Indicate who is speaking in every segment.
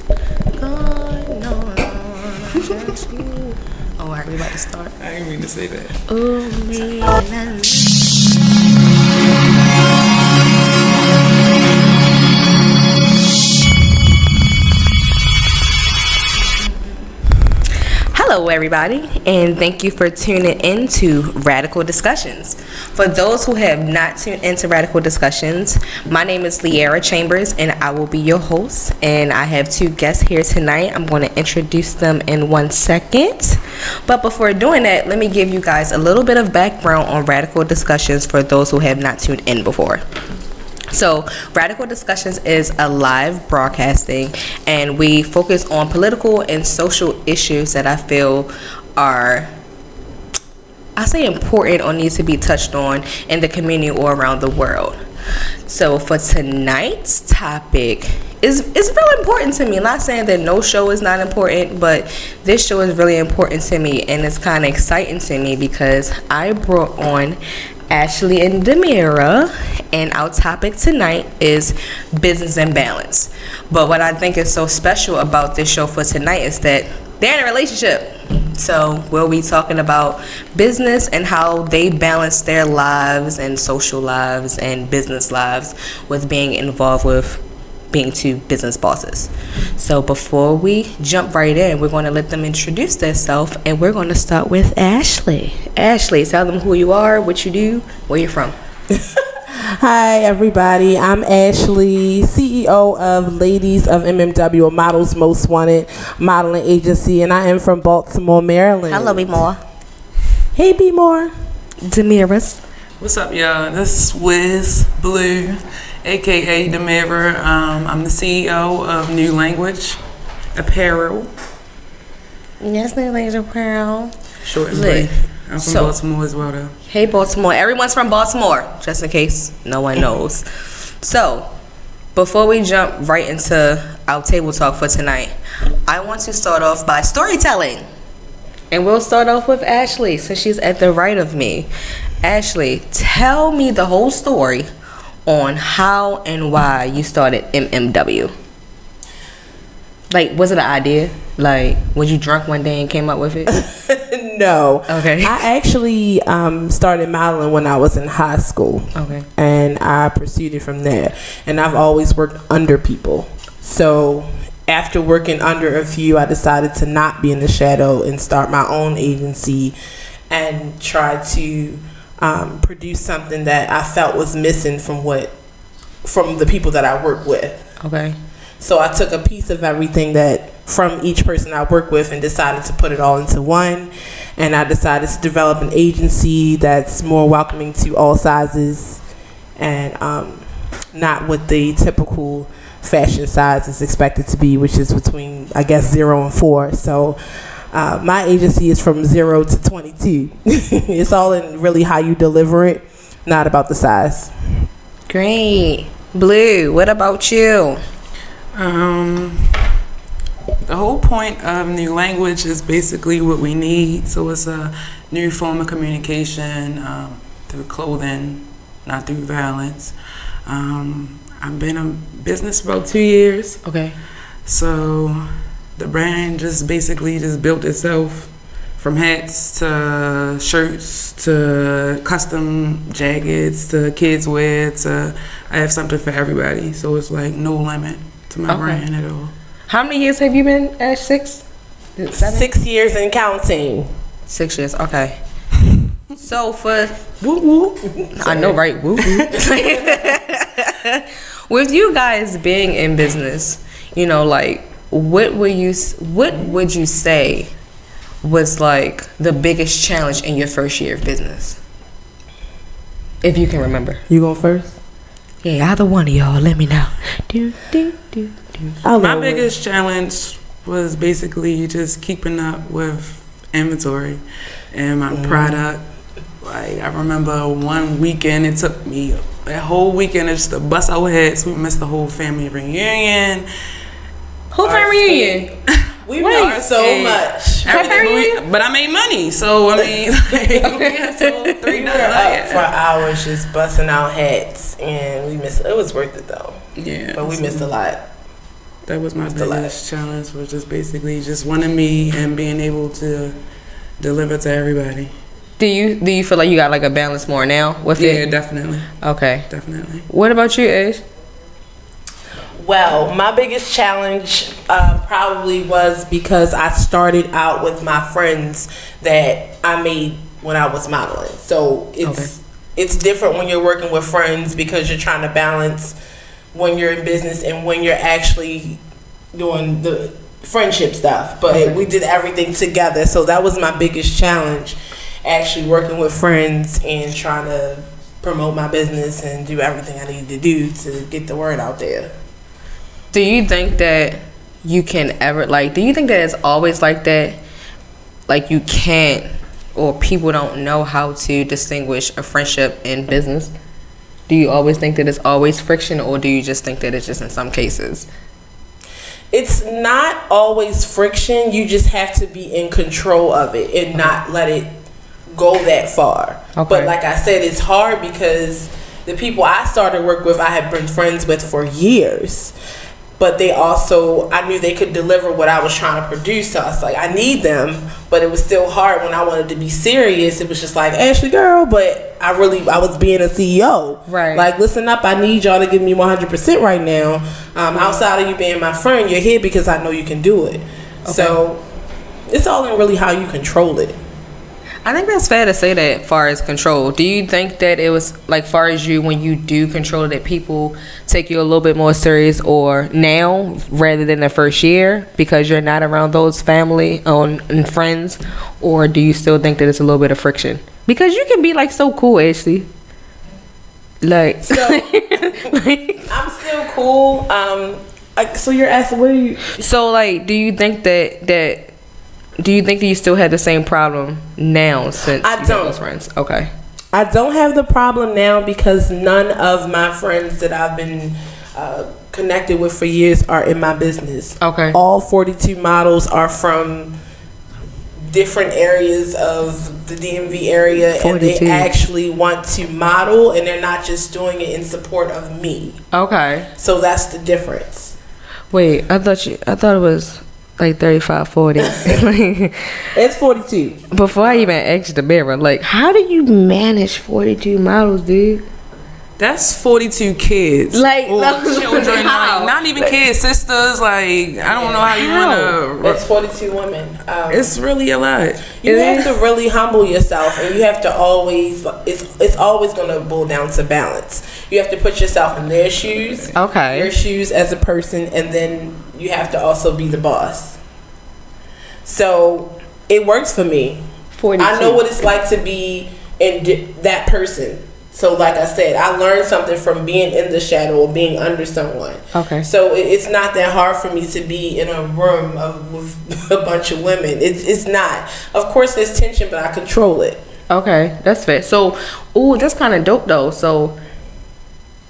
Speaker 1: Oh, are we about to start?
Speaker 2: I didn't mean to say that.
Speaker 1: Ooh, man. Hello everybody, and thank you for tuning in to Radical Discussions. For those who have not tuned into Radical Discussions, my name is Leara Chambers and I will be your host, and I have two guests here tonight. I'm going to introduce them in 1 second, but before doing that, let me give you guys a little bit of background on Radical Discussions for those who have not tuned in before. So, Radical Discussions is a live broadcasting, and we focus on political and social issues that I feel are, important or need to be touched on in the community or around the world. So, for tonight's topic, it's really important to me. I'm not saying that no show is not important, but this show is really important to me, and it's kind of exciting to me because I brought on Ashley and Demira, and our topic tonight is business and balance. But what I think is so special about this show for tonight is that they're in a relationship. So we'll be talking about business and how they balance their lives and social lives and business lives with being involved with being two business bosses. So before we jump right in, we're going to let them introduce themselves, and we're going to start with Ashley. Ashley, tell them who you are, what you do, where you're from.
Speaker 3: Hi everybody, I'm Ashley, CEO of Ladies of MMW, Models Most Wanted modeling agency, and I am from Baltimore, Maryland.
Speaker 1: Hello, B-More.
Speaker 3: Hey, B-More.
Speaker 1: Demiris.
Speaker 2: What's up, y'all? This is Wiz Blue, aka Demira. I'm the CEO of New Language Apparel.
Speaker 1: Yes, New Language Apparel.
Speaker 2: Short and brief. I'm from Baltimore as well, though.
Speaker 1: Hey, Baltimore. Everyone's from Baltimore, just in case no one knows. So, before we jump right into our table talk for tonight, I want to start off by storytelling. And we'll start off with Ashley, since she's at the right of me. Ashley, tell me the whole story on how and why you started MMW. Like, was it an idea? Like, was you drunk one day and came up with it?
Speaker 3: No.
Speaker 1: Okay.
Speaker 3: I actually started modeling when I was in high school.
Speaker 1: Okay.
Speaker 3: And I pursued it from there. And I've always worked under people. So after working under a few, I decided to not be in the shadow and start my own agency and try to produce something that I felt was missing from the people that I work with.
Speaker 1: Okay.
Speaker 3: So I took a piece of everything that from each person I work with and decided to put it all into one. And I decided to develop an agency that's more welcoming to all sizes and not what the typical fashion size is expected to be, which is between, I guess, 0 and 4. So my agency is from 0 to 22. It's all in really how you deliver it, not about the size.
Speaker 1: Great. Blue, what about you?
Speaker 2: The whole point of New Language is basically what we need. So it's a new form of communication through clothing, not through violence. I've been in business for about 2 years.
Speaker 1: Okay.
Speaker 2: So the brand just basically just built itself from hats to shirts to custom jackets to kids wear to I have something for everybody. So it's like no limit to my brand at all.
Speaker 1: How many years have you been at 6? 7?
Speaker 3: 6 years and counting.
Speaker 1: 6 years, okay. So for
Speaker 2: woo woo,
Speaker 1: I know, right? Woo woo. With you guys being in business, you know, like what would you say was like the biggest challenge in your first year of business, if you can remember?
Speaker 3: You going first?
Speaker 1: Yeah, either one of y'all. Let me know.
Speaker 2: My biggest challenge was basically just keeping up with inventory and my product. Like I remember one weekend, it took me that whole weekend just to bust our heads. We missed the whole family reunion.
Speaker 1: Whole family reunion.
Speaker 3: We missed so much.
Speaker 2: But I made money, so I mean, we had to $3
Speaker 3: up for hours just busting out hats, and we missed. It was worth it though.
Speaker 2: Yeah,
Speaker 3: but we missed a lot.
Speaker 2: That was my biggest challenge, was just basically just wanting me and being able to deliver to everybody.
Speaker 1: Do you feel like you got like a balance more now with it?
Speaker 2: Yeah, definitely.
Speaker 1: Okay.
Speaker 2: Definitely.
Speaker 1: What about you, Ash?
Speaker 3: Well, my biggest challenge probably was because I started out with my friends that I made when I was modeling. So it's different when you're working with friends because you're trying to balance when you're in business and when you're actually doing the friendship stuff. But we did everything together, so that was my biggest challenge, actually working with friends and trying to promote my business and do everything I needed to do to get the word out there.
Speaker 1: Do you think that you can ever, like, do you think that it's always like that? Like, you can't, or people don't know how to distinguish a friendship and business? Do you always think that it's always friction, or do you just think that it's just in some cases?
Speaker 3: It's not always friction. You just have to be in control of it and not let it go that far. Okay. But like I said, it's hard because the people I started work with, I had been friends with for years. But they also, I knew they could deliver what I was trying to produce. So I was like, I need them. But it was still hard when I wanted to be serious. It was just like, Ashley, girl, but I was being a CEO.
Speaker 1: Right.
Speaker 3: Like, listen up, I need y'all to give me 100% right now. Outside of you being my friend, you're here because I know you can do it. Okay. So it's all in really how you control it.
Speaker 1: I think that's fair to say that as far as control. Do you think that it was, like, far as you, when you do control, that people take you a little bit more serious or now rather than the first year because you're not around those family and friends? Or do you still think that it's a little bit of friction? Because you can be, like, so cool, Ashley. Like,
Speaker 3: so, I'm still cool. So you're asking, what are you?
Speaker 1: So, like, do you think that you still have the same problem now since
Speaker 3: I
Speaker 1: you
Speaker 3: don't.
Speaker 1: those friends? Okay.
Speaker 3: I don't have the problem now because none of my friends that I've been connected with for years are in my business.
Speaker 1: Okay.
Speaker 3: All 42 models are from different areas of the DMV area 42. And they actually want to model and they're not just doing it in support of me.
Speaker 1: Okay.
Speaker 3: So that's the difference.
Speaker 1: Wait, I thought it was like 35, 40.
Speaker 3: It's 42.
Speaker 1: Before I even asked the mirror, like, how do you manage 42 models, dude?
Speaker 2: That's 42 kids.
Speaker 1: Like,
Speaker 2: children, like, not even kids, sisters. Like, I don't know how you want to.
Speaker 3: It's 42 women.
Speaker 2: It's really a lot.
Speaker 3: You have to really humble yourself, and you have to always. It's always going to boil down to balance. You have to put yourself in their shoes.
Speaker 1: Okay.
Speaker 3: Your shoes as a person, and then you have to also be the boss. So it works for me. 42. I know what it's like to be in that person. So like I said, I learned something from being in the shadow or being under someone.
Speaker 1: Okay.
Speaker 3: So it's not that hard for me to be in a room with a bunch of women. It's not. Of course there's tension, but I control it.
Speaker 1: Okay, that's fair. So, that's kind of dope though. So,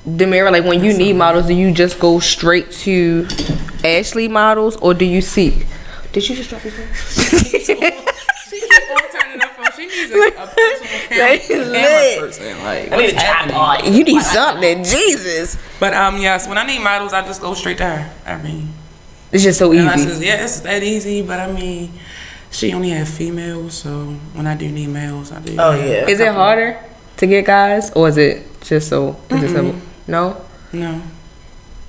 Speaker 1: Demira, like when you need models, do you just go straight to Ashley models or do you seek? Did you just drop your phone?
Speaker 2: She needs a personal camera person. Like,
Speaker 3: I need a tripod.
Speaker 1: You need something, Jesus.
Speaker 2: But yes, when I need models, I just go straight to her. I mean,
Speaker 1: it's just so easy.
Speaker 2: I says, yeah, it's that easy. But I mean, she only has females, so when I do need males, I do.
Speaker 3: Oh yeah.
Speaker 1: Is it harder to get guys, or is it just so? Is it simple? No.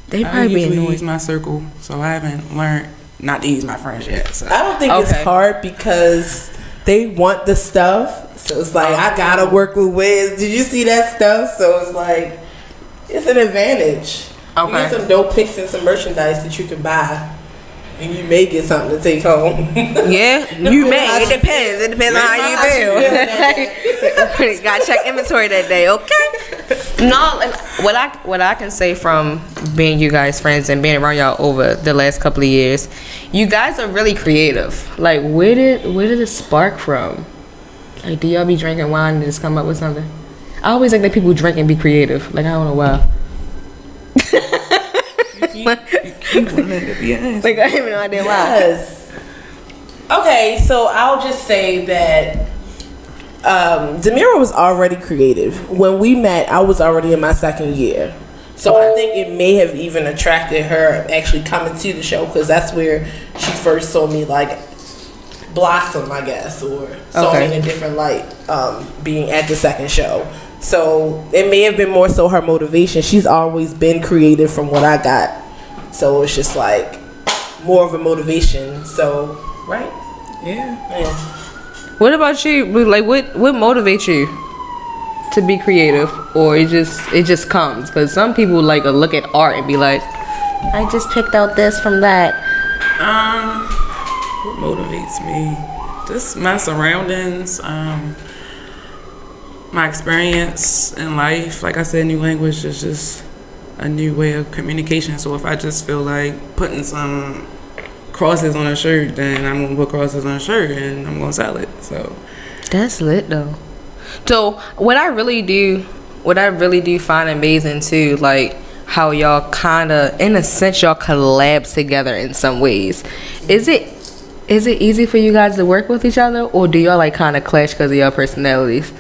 Speaker 1: They probably
Speaker 2: usually
Speaker 1: annoying.
Speaker 2: use my circle, so I haven't learned not to use my friends yet. So.
Speaker 3: I don't think it's hard because they want the stuff, so it's like I gotta work with Wiz. Did you see that stuff? So it's like it's an advantage. Okay. You get some dope pics and some merchandise that you can buy, and you may get something to take home.
Speaker 1: Yeah, you may. It depends. It depends on how you feel. Gotta check inventory that day. Okay. No, what I can say from being you guys friends and being around y'all over the last couple of years, you guys are really creative. Like, where did it spark from? Like, do y'all be drinking wine and just come up with something? I always think that people drink and be creative. Like, I don't know why. Like, I have no idea why.
Speaker 3: Yes. Okay, so I'll just say that Demira was already creative. When we met, I was already in my second year. So I think it may have even attracted her actually coming to the show, because that's where she first saw me like blossom, I guess, or saw me in a different light, being at the second show. So it may have been more so her motivation. She's always been creative from what I got. So it's just like more of a motivation. So, right?
Speaker 2: Yeah.
Speaker 1: What about you? Like, what motivates you to be creative, or it just comes? Because some people like look at art and be like, I just picked out this from that.
Speaker 2: What motivates me? Just my surroundings, my experience in life. Like I said, new language is just a new way of communication. So if I just feel like putting some crosses on a shirt, then I'm gonna put crosses on a shirt and I'm gonna sell it. So that's
Speaker 1: lit though. So what I really do find amazing too, like how y'all kinda, in a sense, y'all collab together in some ways. Is it easy for you guys to work with each other, or do y'all like kind of clash because of y'all personalities?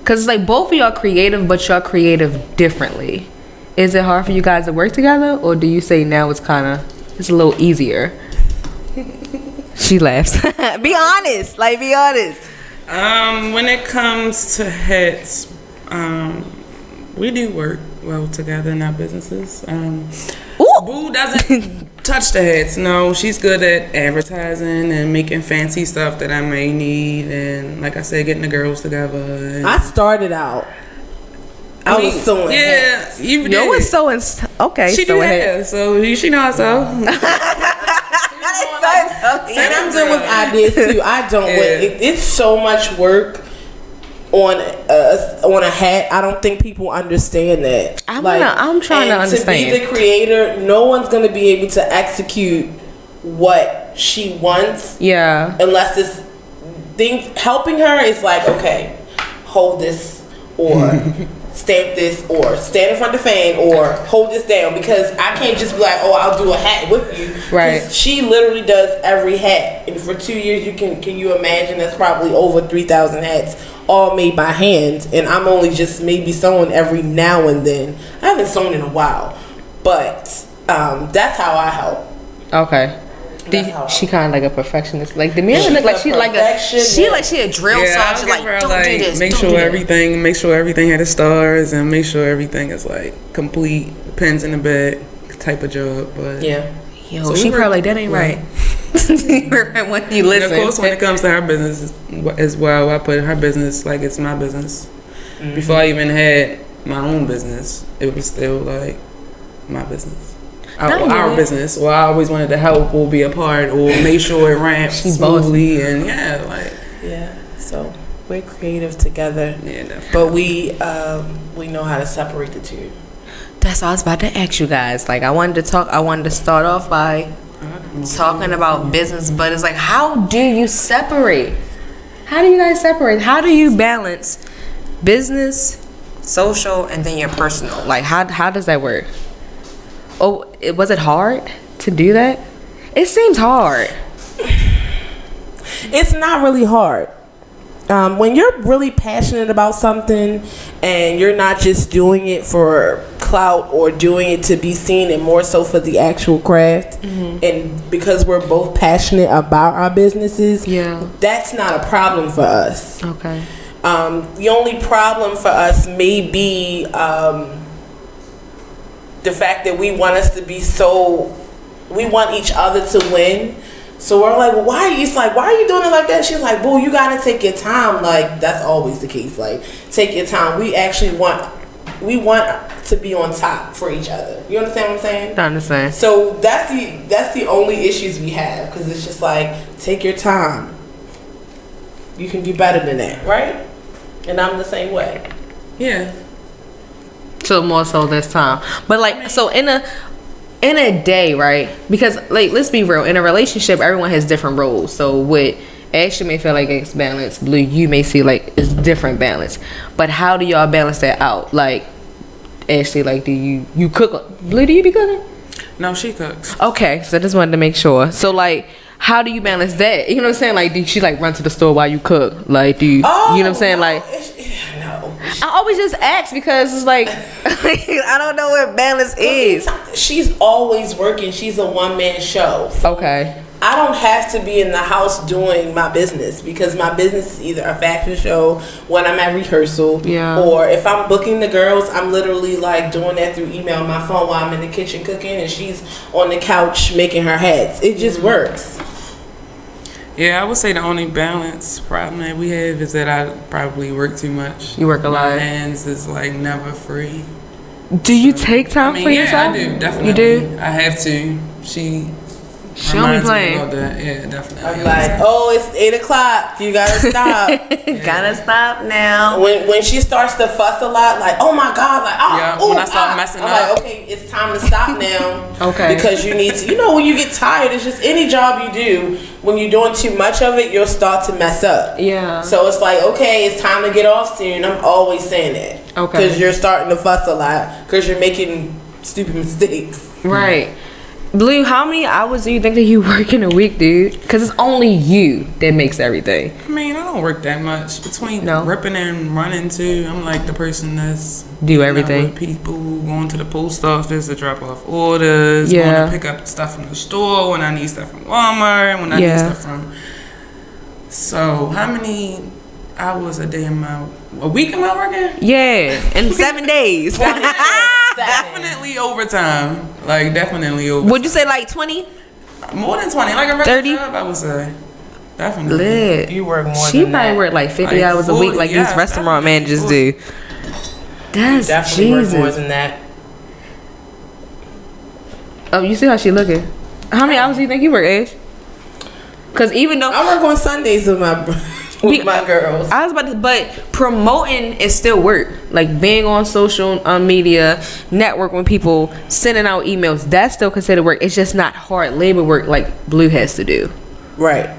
Speaker 1: Because it's like both of y'all creative, but y'all creative differently. Is it hard for you guys to work together, or do you say now it's a little easier? She laughs. Be honest. Like, be honest.
Speaker 2: When it comes to hats, we do work well together in our businesses. Boo doesn't touch the hats. No, she's good at advertising and making fancy stuff that I may need, and like I said, getting the girls together. And
Speaker 3: I started out. I was sewing hats.
Speaker 2: You did.
Speaker 1: You was sewing. Okay,
Speaker 2: she do hair, so she know how to sew.
Speaker 3: And I'm good with ideas too. I don't. It's so much work on a hat. I don't think people understand that.
Speaker 1: I'm trying to understand.
Speaker 3: To be the creator, no one's gonna be able to execute what she wants.
Speaker 1: Yeah.
Speaker 3: Unless it's helping her is like, okay, hold this, or stamp this, or stand in front of the fan, or hold this down, because I can't just be like, oh, I'll do a hat with you.
Speaker 1: Right.
Speaker 3: She literally does every hat, and for 2 years, can you imagine? That's probably over 3,000 hats, all made by hand, and I'm only just maybe sewing every now and then. I haven't sewn in a while, but that's how I help.
Speaker 1: Okay. She kind of like a perfectionist. Like the mirror look like she a drill sergeant. Like, don't do this.
Speaker 2: Make sure everything had the stars, and make sure everything is like complete, pins in the bed type of job. But
Speaker 1: yo, so she probably like, that ain't right. When you listen.
Speaker 2: And of course, when it comes to her business as well, I put her business like it's my business. Mm-hmm. Before I even had my own business, it was still like my business. Our business, or I always wanted to help or be a part or make sure it ran smoothly, and
Speaker 3: so we're creative together, definitely. But we know how to separate the two.
Speaker 1: That's what I was about to ask you guys. Like, I wanted to start off by talking about business, but it's like, how do you separate? How do you guys separate? How do you balance business, social, and then your personal? Like, how does that work? Oh, was it hard to do that? It seems hard.
Speaker 3: It's not really hard. When you're really passionate about something and you're not just doing it for clout or doing it to be seen, and more so for the actual craft, and because we're both passionate about our businesses, that's not a problem for us.
Speaker 1: Okay.
Speaker 3: The only problem for us may be the fact that we want each other to win. So we're like, well, why are you doing it like that? She's like, boo, you gotta take your time. Like, that's always the case. Like, take your time. We actually want to be on top for each other. You understand what I'm saying?
Speaker 1: I understand.
Speaker 3: So that's the only issues we have, because it's just like, take your time. You can do better than that, right? And I'm the same way.
Speaker 2: Yeah.
Speaker 1: So more so this time, but like, so in a day, right? Because like, let's be real, in a relationship, everyone has different roles. So what Ashley may feel like it's balanced, Blue, you may see like it's different balance. But how do y'all balance that out? Like, Ashley, like, do you cook? Blue, do you be cooking?
Speaker 2: No, she cooks.
Speaker 1: Okay, so I just wanted to make sure. So like, how do you balance that? You know what I'm saying? Like, do she like run to the store while you cook? Like, do you? You know what I'm saying? Like,
Speaker 3: no.
Speaker 1: I always just ask because it's like, I don't know what balance is.
Speaker 3: She's always working. She's a one-man show.
Speaker 1: Okay.
Speaker 3: I don't have to be in the house doing my business because my business is either a fashion show when I'm at rehearsal, or if I'm booking the girls, I'm literally like doing that through email on my phone while I'm in the kitchen cooking and she's on the couch making her hats. It just works.
Speaker 2: Yeah, I would say the only balance problem that we have is that I probably work too much.
Speaker 1: You work a lot.
Speaker 2: My hands is like never free.
Speaker 1: Do you take time for yourself?
Speaker 2: Yeah, I do, definitely.
Speaker 1: You do?
Speaker 2: I have to. She
Speaker 1: don't be playing.
Speaker 2: About that. Yeah, definitely.
Speaker 3: I'm like, oh, it's 8 o'clock. You gotta stop.
Speaker 1: Gotta stop now.
Speaker 3: When she starts to fuss a lot, like, oh my God, like,
Speaker 2: when I start messing up.
Speaker 3: I'm like, okay, it's time to stop now.
Speaker 1: Okay.
Speaker 3: Because you need to, when you get tired, it's just any job you do, when you're doing too much of it, you'll start to mess up.
Speaker 1: Yeah.
Speaker 3: So it's like, okay, it's time to get off soon. I'm always saying that.
Speaker 1: Okay.
Speaker 3: Because you're starting to fuss a lot. Because you're making stupid mistakes.
Speaker 1: Right. Blue, how many hours do you think that you work in a week, dude? Because it's only you that makes everything.
Speaker 2: I mean, I don't work that much. Between ripping and running too, I'm like the person that's
Speaker 1: do everything.
Speaker 2: With people, going to the post office to drop off orders, going to pick up stuff from the store when I need stuff from Walmart, when I need stuff from. So how many hours a day a week am I working?
Speaker 1: Yeah, in 7 days.
Speaker 2: Definitely overtime. Like, definitely overtime.
Speaker 1: Would you say like 20?
Speaker 2: More than 20. Like a regular 30? Job, I would say. Definitely.
Speaker 1: Lit.
Speaker 3: You work more
Speaker 1: she
Speaker 3: than that.
Speaker 1: probably work like 50 hours a week like these restaurant managers do. That's
Speaker 3: definitely
Speaker 1: Jesus.
Speaker 3: Work more than that.
Speaker 1: Oh, you see how she looking? How many hours do you think you work, Ash? Because even though...
Speaker 3: I work on Sundays with my... with my girls.
Speaker 1: I was about to, but promoting is still work. Like being on social media, network with people, sending out emails, that's still considered work. It's just not hard labor work like Blue has to do.
Speaker 3: Right.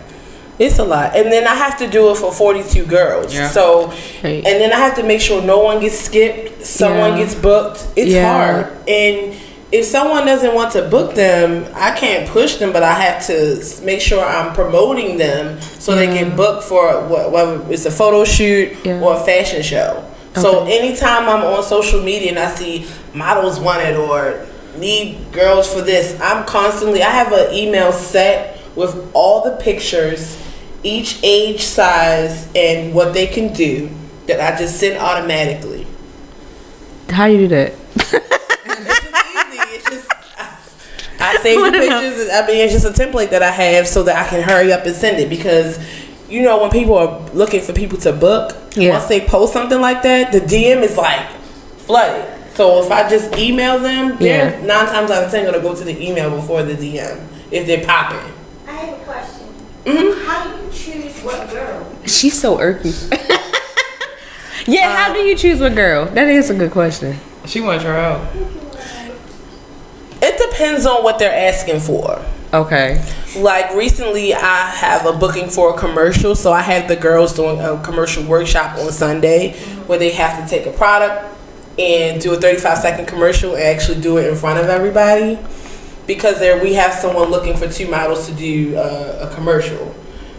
Speaker 3: It's a lot. And then I have to do it for 42 girls. Yeah. So, and then I have to make sure no one gets skipped, someone gets booked. It's hard. And if someone doesn't want to book them, I can't push them, but I have to make sure I'm promoting them so they get booked for whether it's a photo shoot or a fashion show. Okay. So anytime I'm on social media and I see models wanted or need girls for this, I have an email set with all the pictures, each age, size, and what they can do that I just send automatically.
Speaker 1: How you do that?
Speaker 3: I save the pictures. I mean, it's just a template that I have so that I can hurry up and send it because, when people are looking for people to book, once they post something like that, the DM is like flooded. So if I just email them, they're 9 times out of 10 gonna go to the email before the DM if they're popping.
Speaker 4: I have a question. Mm-hmm. How do you choose what girl?
Speaker 1: She's so irky. How do you choose what girl? That is a good question.
Speaker 2: She wants her out.
Speaker 3: It depends on what they're asking for.
Speaker 1: Okay.
Speaker 3: Like recently, I have a booking for a commercial, so I have the girls doing a commercial workshop on Sunday where they have to take a product and do a 35-second commercial and actually do it in front of everybody because we have someone looking for 2 models to do a commercial.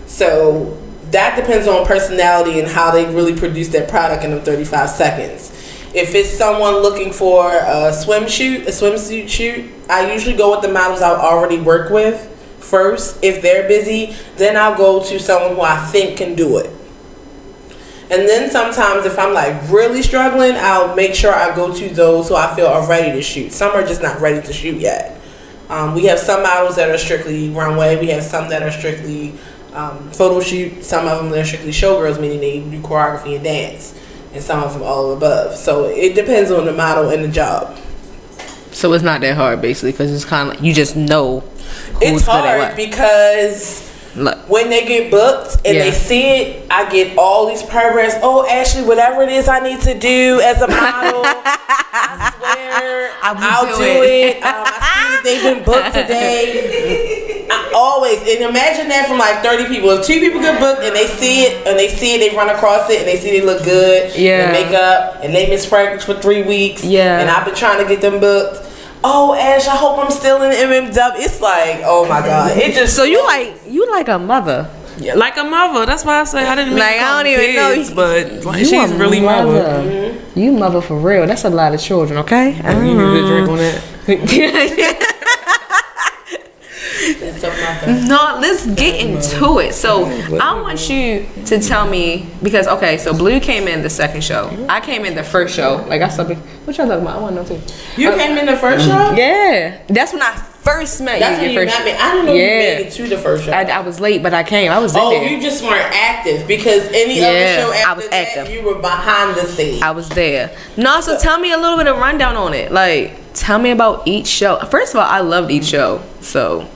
Speaker 3: So that depends on personality and how they really produce their product in them 35 seconds. If it's someone looking for a swimsuit shoot, I usually go with the models I already work with first. If they're busy, then I'll go to someone who I think can do it. And then sometimes if I'm like really struggling, I'll make sure I go to those who I feel are ready to shoot. Some are just not ready to shoot yet. We have some models that are strictly runway. We have some that are strictly photo shoot. Some of them that are strictly showgirls, meaning they do choreography and dance. And some of them all above. So it depends on the model and the job.
Speaker 1: So it's not that hard, basically, because it's kind of like you just know who's
Speaker 3: it's
Speaker 1: good at
Speaker 3: hard
Speaker 1: what.
Speaker 3: Because when they get booked and they see it, I get all these progress. Oh, Ashley, whatever it is I need to do as a model, I swear I'll do it. I see that they've been booked today. And imagine that from like 30 people. If 2 people get booked and they see it, they run across it, and they see they look good, and makeup, and they miss practice for 3 weeks, and I've been trying to get them booked. Oh, Ash, I hope I'm still in the MMW. It's like, oh my God, it just
Speaker 1: so you like a mother.
Speaker 2: Yeah, like a mother. That's why I say I didn't mean
Speaker 1: Like,
Speaker 2: to call
Speaker 1: I don't
Speaker 2: them
Speaker 1: even know.
Speaker 2: kids, but like,
Speaker 1: You
Speaker 2: she's
Speaker 1: a
Speaker 2: really mother.
Speaker 1: Mm-hmm. You mother for real. That's a lot of children, okay?
Speaker 2: You need a drink on that.
Speaker 1: No, let's get into it. So I want you to tell me, because okay, so Blue came in the second show. I came in the first show. Like I saw, what y'all talking about? I want to know too.
Speaker 3: You came in the first show?
Speaker 1: Yeah, that's when I first met
Speaker 3: That's
Speaker 1: you.
Speaker 3: when
Speaker 1: your
Speaker 3: you
Speaker 1: first
Speaker 3: met me. I didn't know you made it to the first show.
Speaker 1: I was late, but I came. I was in there.
Speaker 3: You just weren't active, because any other show after
Speaker 1: I was active.
Speaker 3: that, you were behind the scenes.
Speaker 1: I was there. No, so tell me a little bit of rundown on it. Like, tell me about each show. First of all, I loved each show. So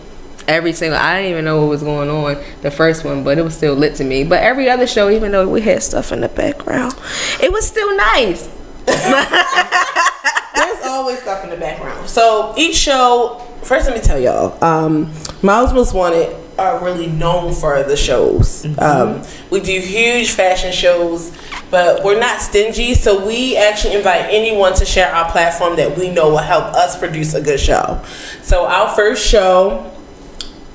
Speaker 1: every single, I didn't even know what was going on the first one, but it was still lit to me. But every other show, even though we had stuff in the background, it was still nice.
Speaker 3: There's always stuff in the background. So each show, first let me tell y'all, Miles Most Wanted are really known for the shows. We do huge fashion shows, but we're not stingy, so we actually invite anyone to share our platform that we know will help us produce a good show. So our first show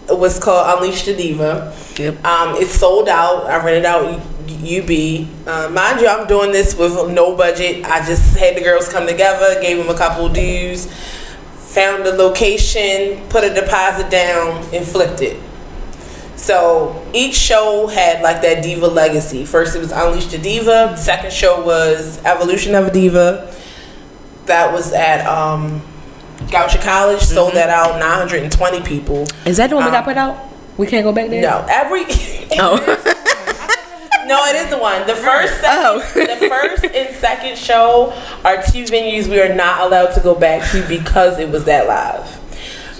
Speaker 3: was called Unleash the Diva.
Speaker 1: Yep.
Speaker 3: It's sold out. I rented out UB. Mind you, I'm doing this with no budget. I just had the girls come together, gave them a couple of dues, found the location, put a deposit down, and flipped it. So each show had like that diva legacy. First it was Unleash the Diva. Second show was Evolution of a Diva. That was at Goucher College. Sold that out, 920 people.
Speaker 1: Is that the one we got put out? We can't go back there?
Speaker 3: No, No, it is the one. The first, the first and second show are two venues we are not allowed to go back to because it was that live.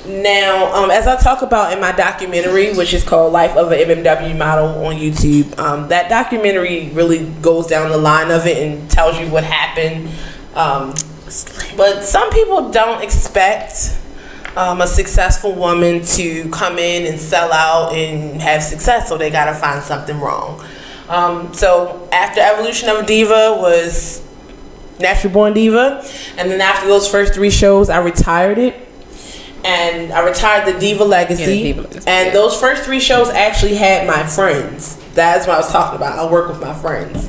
Speaker 3: Now, as I talk about in my documentary, which is called Life of an MMW Model on YouTube, that documentary really goes down the line of it and tells you what happened. But some people don't expect a successful woman to come in and sell out and have success, so they gotta find something wrong. So after Evolution of a Diva was Natural Born Diva, and then after those first three shows, I retired it. And I retired the Diva Legacy. And those first three shows actually had my friends. That's what I was talking about. I work with my friends.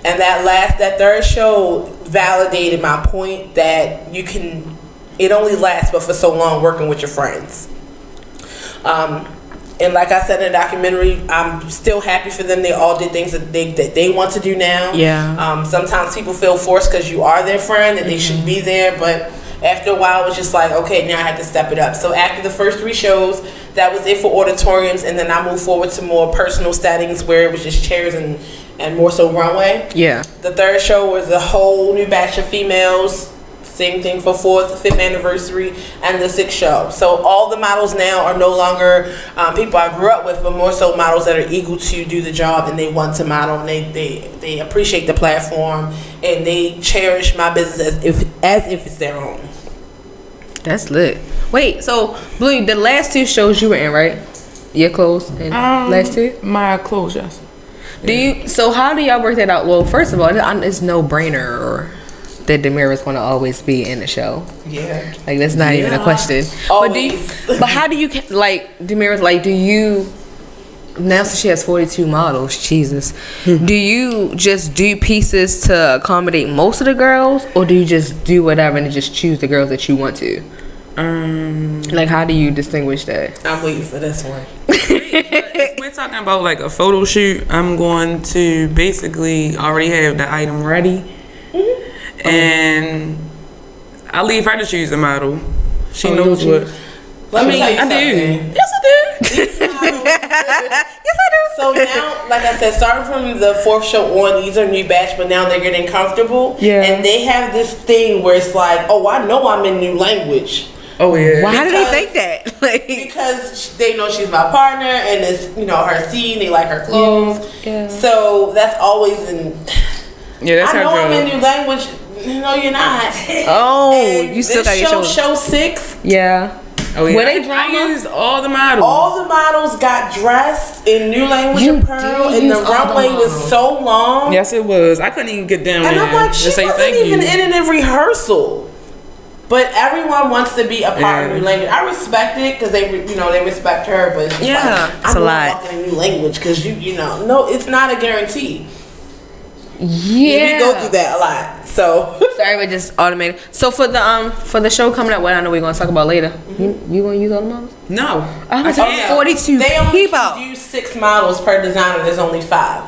Speaker 3: And that third show validated my point that it only lasts but for so long working with your friends. And like I said in the documentary, I'm still happy for them. They all did things that they want to do now.
Speaker 1: Yeah.
Speaker 3: Sometimes people feel forced because you are their friend that they should be there, but after a while, it was just like, okay, now I have to step it up. So after the first three shows, that was it for auditoriums, and then I moved forward to more personal settings where it was just chairs and more so runway.
Speaker 1: Yeah.
Speaker 3: The third show was a whole new batch of females. Same thing for 4th, 5th anniversary, and the 6th show. So all the models now are no longer people I grew up with, but more so models that are eager to do the job and they want to model, and they appreciate the platform and they cherish my business as if it's their own.
Speaker 1: That's lit. Wait, so Blue, the last two shows you were in, right? Your clothes and last two?
Speaker 2: My clothes, yes.
Speaker 1: So how do y'all work that out? Well, first of all, it's no brainer that Demira's going to always be in the show.
Speaker 3: Yeah.
Speaker 1: Like, that's not even a question.
Speaker 3: Always.
Speaker 1: But how do you, like, Demira's, like, do you, now since she has 42 models, Jesus, do you just do pieces to accommodate most of the girls, or do you just do whatever and just choose the girls that you want to? Like, how do you distinguish that?
Speaker 3: I'm waiting for this one.
Speaker 2: If we're talking about like a photo shoot, I'm going to basically already have the item ready. And I leave her to choose the model. She knows what.
Speaker 3: Let me tell you something.
Speaker 1: Yes, I do. Yes, I do.
Speaker 3: So now, like I said, starting from the 4th show on, these are new batch, but now they're getting comfortable.
Speaker 1: Yeah.
Speaker 3: And they have this thing where it's like, oh, I know I'm in new language.
Speaker 2: Oh yeah.
Speaker 1: Why do they think that? Like,
Speaker 3: because they know she's my partner and it's, her scene, they like her clothes.
Speaker 1: Yeah.
Speaker 3: So that's always
Speaker 2: Yeah, that's
Speaker 3: I
Speaker 2: her
Speaker 3: know
Speaker 2: job.
Speaker 3: I'm in new language. No, you're not.
Speaker 1: Oh,
Speaker 3: And
Speaker 1: you still got
Speaker 3: this
Speaker 1: your
Speaker 3: show 6.
Speaker 1: Yeah.
Speaker 2: Oh yeah.
Speaker 1: Were they
Speaker 2: I
Speaker 1: drama?
Speaker 2: used all the models.
Speaker 3: All the models got dressed in new language
Speaker 1: You
Speaker 3: apparel,
Speaker 1: did
Speaker 3: and the
Speaker 1: use all the
Speaker 3: runway was
Speaker 1: models.
Speaker 3: so long.
Speaker 2: Yes, it was. I couldn't even get down
Speaker 3: And
Speaker 2: there
Speaker 3: I'm like,
Speaker 2: to
Speaker 3: she
Speaker 2: say
Speaker 3: wasn't
Speaker 2: thank
Speaker 3: even
Speaker 2: you.
Speaker 3: in a rehearsal. But everyone wants to be a part of a new language. I respect it because they respect her. But it's
Speaker 1: it's a lot.
Speaker 3: Walking a new language because no, it's not a guarantee.
Speaker 1: Yeah,
Speaker 3: we go through that a lot. So
Speaker 1: sorry, we just automated. So for the show coming up, what I know we're gonna talk about later. You gonna use all the models?
Speaker 2: No,
Speaker 1: I was 42
Speaker 3: They only
Speaker 1: people.
Speaker 3: use 6 models per designer. There's only 5.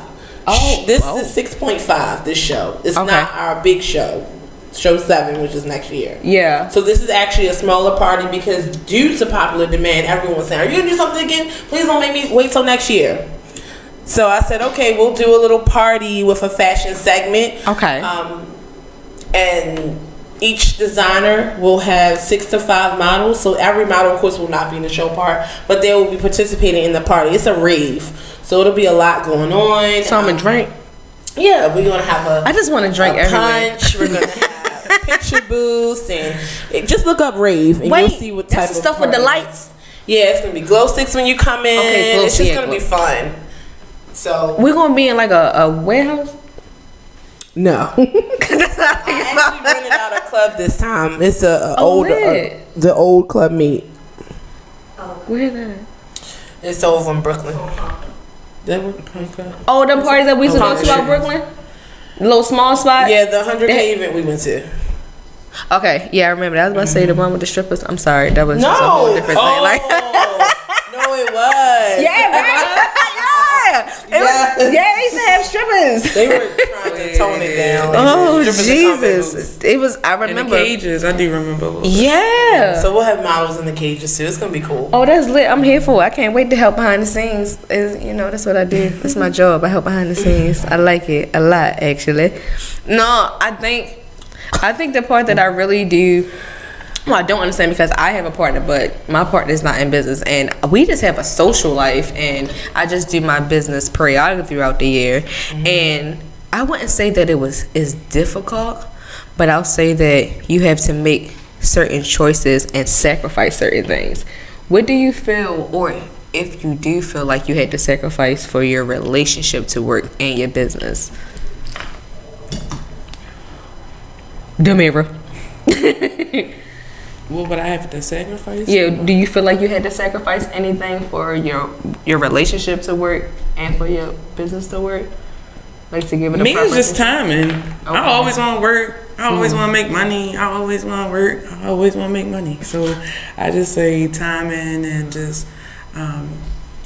Speaker 1: Oh,
Speaker 3: this is 6.5. This show. It's not our big show. Show 7, which is next year.
Speaker 1: Yeah.
Speaker 3: So this is actually a smaller party because due to popular demand, everyone was saying, "Are you gonna do something again? Please don't make me wait till next year." So I said, "Okay, we'll do a little party with a fashion segment."
Speaker 1: Okay.
Speaker 3: And each designer will have 6 to 5 models. So every model, of course, will not be in the show part, but they will be participating in the party. It's a rave, so it'll be a lot going on.
Speaker 1: So I'm gonna drink.
Speaker 3: Yeah, we're gonna have
Speaker 1: I just want to drink everywhere.
Speaker 3: punch. We're gonna have picture booths and just look up rave and you'll see what type
Speaker 1: that's
Speaker 3: of
Speaker 1: the stuff with the lights.
Speaker 3: Yeah, it's gonna be glow sticks when you come in.
Speaker 1: Okay,
Speaker 3: it's just gonna be fun. So
Speaker 1: we're gonna be in like a warehouse.
Speaker 3: No, I actually rented out a club this time. It's the old club meet.
Speaker 1: Where that?
Speaker 3: It's over in Brooklyn.
Speaker 1: Oh, them parties that we used to go to out Brooklyn. Little small spot.
Speaker 3: Yeah, the 100K event we went to.
Speaker 1: Okay, yeah, I remember that. I was about to say the one with the strippers. I'm sorry, that was
Speaker 3: no.
Speaker 1: just a whole different thing. Like,
Speaker 3: no, it was.
Speaker 1: Yeah, right? They used to have strippers.
Speaker 3: They were trying to tone it down.
Speaker 1: Oh Jesus! It was. I remember
Speaker 2: in the cages. I do remember. A little bit.
Speaker 1: Yeah.
Speaker 3: So we'll have models in the cages too. It's gonna be cool.
Speaker 1: Oh, that's lit. I'm here for it. I can't wait to help behind the scenes. That's what I do. That's my job. I help behind the scenes. I like it a lot, actually. No, I think the part that I really do. Well, I don't understand because I have a partner, but my partner is not in business, and we just have a social life, and I just do my business periodically throughout the year. And I wouldn't say that it's difficult, but I'll say that you have to make certain choices and sacrifice certain things. What do you feel, or if you do feel like you had to sacrifice for your relationship to work and your business? Demira.
Speaker 2: What would I have to sacrifice?
Speaker 1: Yeah, do you feel like you had to sacrifice anything for your relationship to work and for your business to work? Like to give it a
Speaker 2: Me, it's just timing. Okay. I always want to work. I always want to make money. I always want to work. I always want to make money. So I just say timing and just.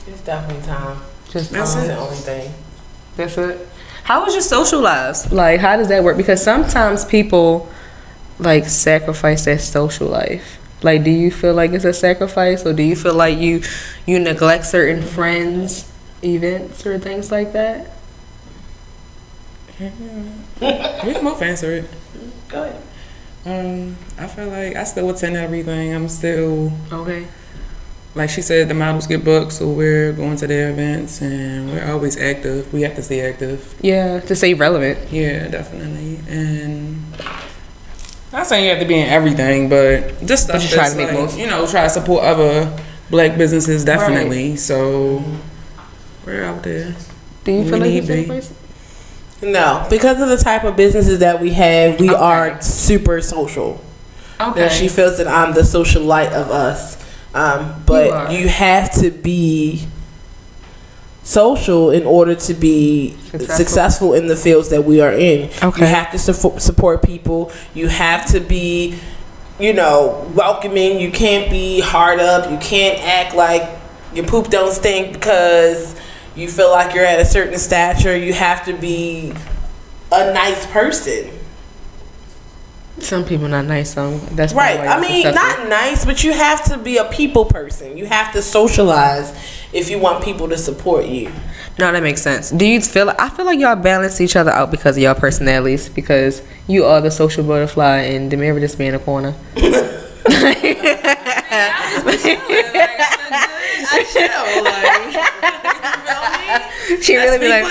Speaker 3: It's definitely time.
Speaker 1: Just
Speaker 3: that's the only thing.
Speaker 1: That's it. How was your social lives? Like, how does that work? Because sometimes people like sacrifice their social life. Like, do you feel like it's a sacrifice, or do you feel like you neglect certain friends, events, or things like that?
Speaker 2: We can both answer it.
Speaker 3: Go ahead.
Speaker 2: I feel like I still attend everything. I'm still
Speaker 1: okay.
Speaker 2: Like she said, the models get booked, so we're going to their events, and we're always active. We have to stay active.
Speaker 1: Yeah, to stay relevant.
Speaker 2: Yeah, definitely. And not saying you have to be in everything, but just stuff
Speaker 1: that's try to make most.
Speaker 2: Try to support other black businesses, definitely. Right. So we're out there.
Speaker 1: Do you feel like it's a place?
Speaker 3: No, because of the type of businesses that we have, we are super social. Okay. And she feels that I'm the socialite of us. But you have to be social in order to be successful in the fields that we are in. Okay. You have to support people. You have to be, welcoming. You can't be hard up. You can't act like your poop don't stink because you feel like you're at a certain stature. You have to be a nice person.
Speaker 1: Some people not nice, so that's
Speaker 3: right. I mean, not nice, but you have to be a people person. You have to socialize if you want people to support you.
Speaker 1: No, that makes sense. Do you feel? I feel like y'all balance each other out because of y'all personalities. Because you are the social butterfly, and Demira just be in a corner. She really be like,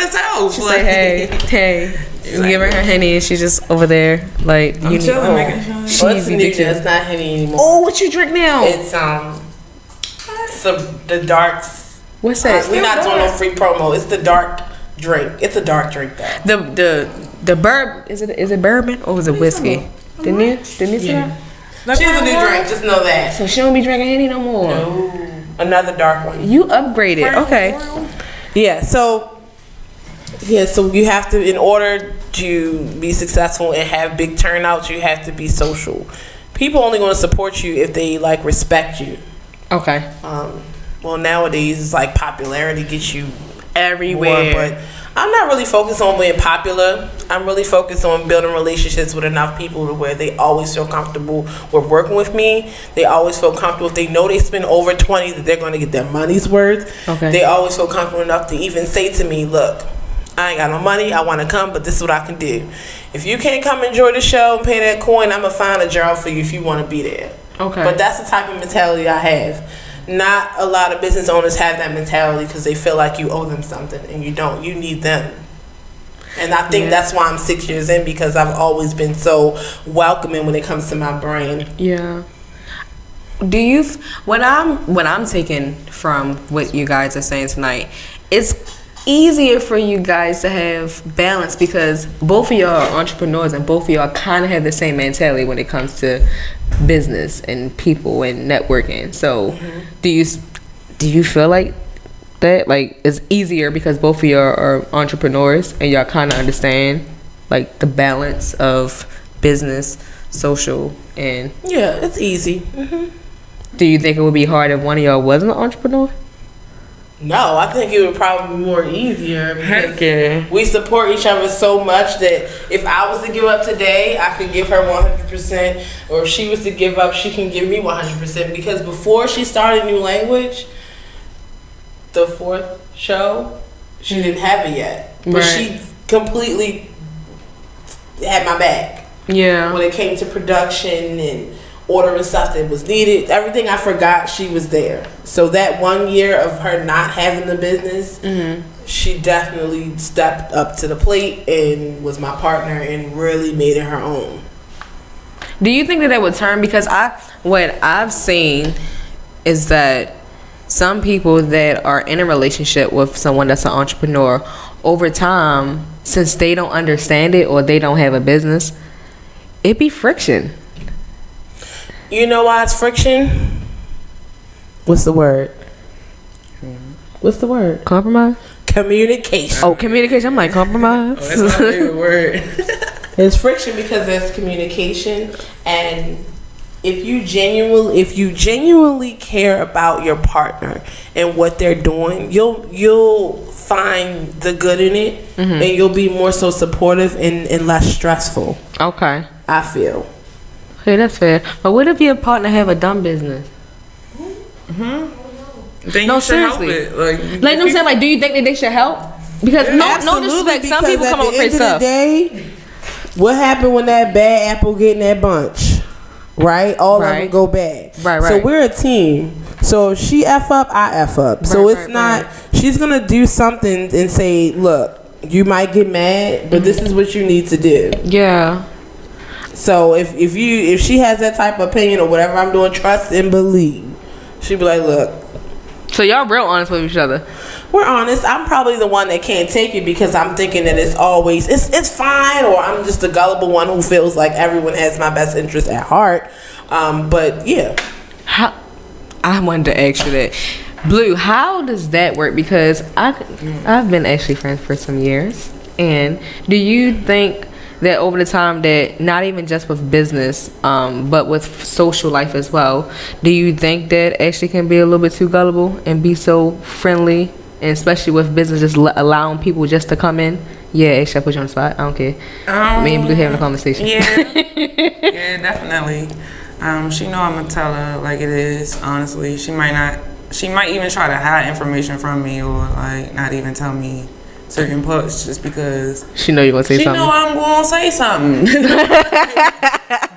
Speaker 1: she say, hey. Give her Henny, and she's just over there like
Speaker 2: I'm chilling.
Speaker 3: She's it's not Henny anymore.
Speaker 1: Oh, what you drink now?
Speaker 3: It's the dark.
Speaker 1: What's that?
Speaker 3: We're not doing no free promo. It's the dark drink. It's a dark drink though.
Speaker 1: The bourbon is it bourbon or was it whiskey? Didn't you say that?
Speaker 3: She doesn't do drink. Just know that.
Speaker 1: So she don't be drinking Henny no more.
Speaker 3: No. Another dark one.
Speaker 1: You upgraded. Okay.
Speaker 3: Yeah. So you have to, in order to be successful and have big turnouts, you have to be social. People only going to support you if they like respect you.
Speaker 1: Okay.
Speaker 3: Well, nowadays it's like popularity gets you
Speaker 1: Everywhere.
Speaker 3: more, but I'm not really focused on being popular. I'm really focused on building relationships with enough people to where they always feel comfortable with working with me. They always feel comfortable. If they know they spend over 20, that they're going to get their money's worth.
Speaker 1: Okay.
Speaker 3: They always feel comfortable enough to even say to me, look, I ain't got no money. I want to come, but this is what I can do. If you can't come enjoy the show and pay that coin, I'm going to find a job for you if you want to be there.
Speaker 1: Okay.
Speaker 3: But that's the type of mentality I have. Not a lot of business owners have that mentality because they feel like you owe them something, and you don't. You need them. And I think that's why I'm 6 years in, because I've always been so welcoming when it comes to my brand.
Speaker 1: Yeah. Do you what I'm taking from what you guys are saying tonight, it's easier for you guys to have balance because both of y'all are entrepreneurs and both of y'all kind of have the same mentality when it comes to business and people and networking. So do you feel like that like it's easier because both of y'all are entrepreneurs and y'all kind of understand like the balance of business, social, and
Speaker 3: it's easy.
Speaker 1: Do you think it would be hard if one of y'all wasn't an entrepreneur?
Speaker 3: No, I think it would probably be more easier because we support each other so much that if I was to give up today, I could give her 100%, or if she was to give up, she can give me 100%. Because before she started New Language, the 4th show, she didn't have it yet, but she completely had my back.
Speaker 1: Yeah.
Speaker 3: When it came to production and ordering stuff that was needed, everything I forgot, she was there. So that 1 year of her not having the business, she definitely stepped up to the plate and was my partner and really made it her own.
Speaker 1: Do you think that would turn? Because what I've seen is that some people that are in a relationship with someone that's an entrepreneur, over time, since they don't understand it or they don't have a business, it be friction.
Speaker 3: You know why it's friction? What's the word? What's the word?
Speaker 1: Compromise?
Speaker 3: Communication.
Speaker 1: Oh, communication. I'm like, compromise?
Speaker 2: Oh, that's my favorite word.
Speaker 3: It's friction because there's communication, and if you genuinely care about your partner and what they're doing, you'll find the good in it, and you'll be more so supportive and less stressful.
Speaker 1: Okay.
Speaker 3: I feel.
Speaker 1: Okay, that's fair. But what if your partner have a dumb business?
Speaker 2: Then
Speaker 1: No,
Speaker 2: you should help
Speaker 1: seriously.
Speaker 2: it.
Speaker 1: Like, no, I'm saying, like, do you think that they should help? Because no disrespect, some people come up with great stuff.
Speaker 3: At the end of the day, what happened when that bad apple get in that bunch? Right? All of them go bad.
Speaker 1: Right.
Speaker 3: So we're a team. So if she F up, I F up. So it's not, she's going to do something and say, look, you might get mad, but this is what you need to do.
Speaker 1: Yeah.
Speaker 3: So if she has that type of opinion or whatever I'm doing, trust and believe. She'd be like, look.
Speaker 1: So y'all real honest with each other?
Speaker 3: We're honest. I'm probably the one that can't take it because I'm thinking that it's always it's fine, or I'm just the gullible one who feels like everyone has my best interest at heart. But yeah.
Speaker 1: I wanted to ask you that. Blue, how does that work? Because I've been actually friends for some years, and do you think that over the time that not even just with business but with social life as well, do you think that actually can be a little bit too gullible and be so friendly, and especially with business just allowing people just to come in? Yeah, actually I put you on the spot, I don't care. Me and Blue having a conversation.
Speaker 2: Yeah, definitely. She know I'm gonna tell her like it is, honestly. She might even try to hide information from me, or like not even tell me certain parts just because
Speaker 1: she know you're gonna say something.
Speaker 2: She know I'm gonna say something.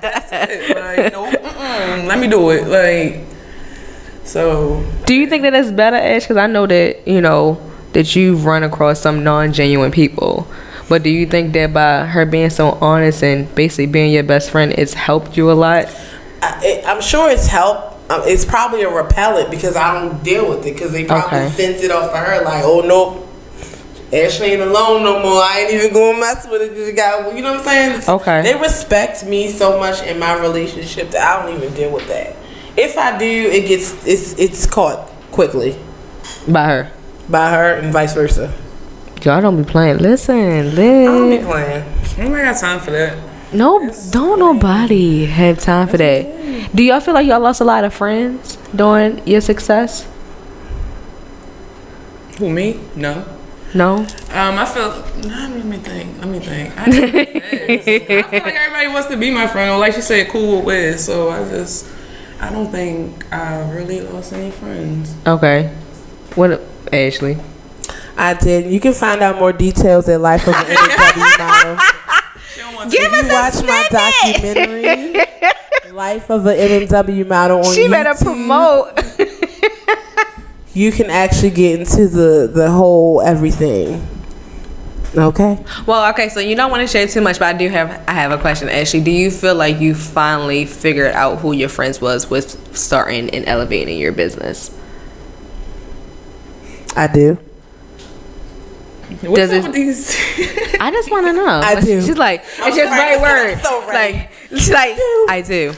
Speaker 2: That's it. Like, no, let me do it. Like, so.
Speaker 1: Do you think that it's better, Ash? Because I know that that you've run across some non-genuine people, but do you think that by her being so honest and basically being your best friend, it's helped you a lot?
Speaker 3: I'm sure it's helped. It's probably a repellent because I don't deal with it, because they probably fence it off for her like, oh nope. Ashley ain't alone no more. I ain't even going to mess with it. You got, you know what I'm saying?
Speaker 1: Okay.
Speaker 3: They respect me so much in my relationship that I don't even deal with that. If I do, it's caught quickly
Speaker 1: By her.
Speaker 3: and vice versa.
Speaker 1: Y'all don't be playing. Listen,
Speaker 3: I don't be
Speaker 1: Liz.
Speaker 3: playing.
Speaker 2: I don't got time for that.
Speaker 1: No, don't nobody have time for that. Do y'all feel like y'all lost a lot of friends during your success?
Speaker 2: Who, me? No.
Speaker 1: No.
Speaker 2: I feel. Nah, let me think. I feel like everybody wants to be my friend, or like you said, cool with. So I don't think I really lost any friends.
Speaker 1: Okay. What, Ashley?
Speaker 3: I did. You can find out more details at Life of an NW Model.
Speaker 1: Give
Speaker 3: If you watch my documentary, Life of an NW Model on
Speaker 1: She
Speaker 3: YouTube,
Speaker 1: better promote.
Speaker 3: you can actually get into the whole everything. Okay.
Speaker 1: Well, okay, so you don't want to share too much, but I have a question, Ashley. Do you feel like you finally figured out who your friends was with starting and elevating your business?
Speaker 3: I do.
Speaker 2: What's
Speaker 1: Does
Speaker 2: up
Speaker 1: it-
Speaker 2: with these?
Speaker 1: I just want to know.
Speaker 3: I do.
Speaker 1: She's like, it's just right word. Like, she's like, I do.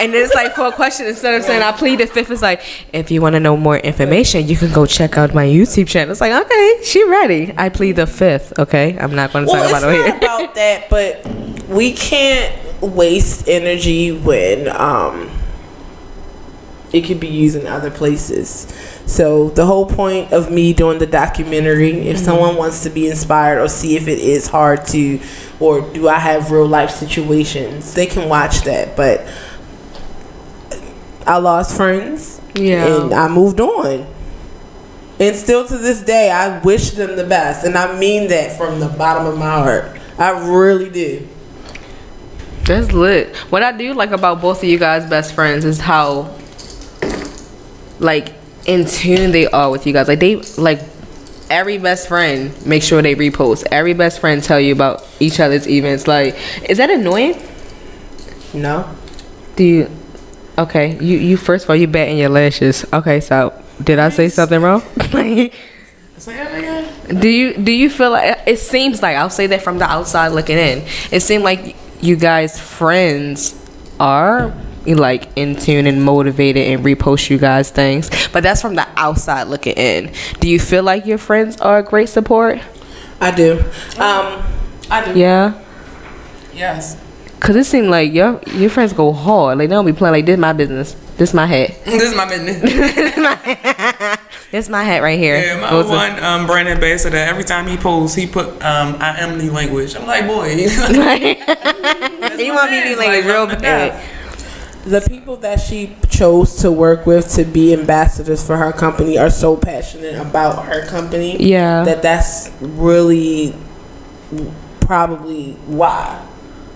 Speaker 1: And then it's like for a question, instead of saying I plead the fifth, it's like, if you want to know more information, you can go check out my YouTube channel. It's like, okay, she ready. I plead the fifth. Okay, I'm not going to talk about it
Speaker 3: it's
Speaker 1: here.
Speaker 3: not about that, but we can't waste energy when it could be used in other places. So the whole point of me doing the documentary, if someone wants to be inspired or see if it is hard to, or do I have real life situations, they can watch that. But I lost friends, and I moved on. And still to this day, I wish them the best, and I mean that from the bottom of my heart. I really do.
Speaker 1: That's lit. What I do like about both of you guys' best friends is how, like, in tune they are with you guys. Like, they, like, every best friend make sure they repost. Every best friend tell you about each other's events. Like, is that annoying?
Speaker 3: No.
Speaker 1: Do you? Okay, you first of all, you batting your lashes. Okay, so did I say something wrong? Like, do you feel like, it seems like, I'll say that from the outside looking in, it seemed like you guys friends are like in tune and motivated and repost you guys things, but that's from the outside looking in. Do you feel like your friends are a great support?
Speaker 3: I do. I do.
Speaker 1: Yeah.
Speaker 2: Yes.
Speaker 1: Cause it seemed like your friends go hard. Like, they don't be playing like, this my business. This my hat.
Speaker 2: This is my business.
Speaker 1: This my hat right here.
Speaker 2: Yeah, my one brand ambassador, every time he posts, he put I am the language. I'm like, boy.
Speaker 1: You want me to be like real bad.
Speaker 3: The people that she chose to work with to be ambassadors for her company are so passionate about her company.
Speaker 1: Yeah.
Speaker 3: That's really probably why.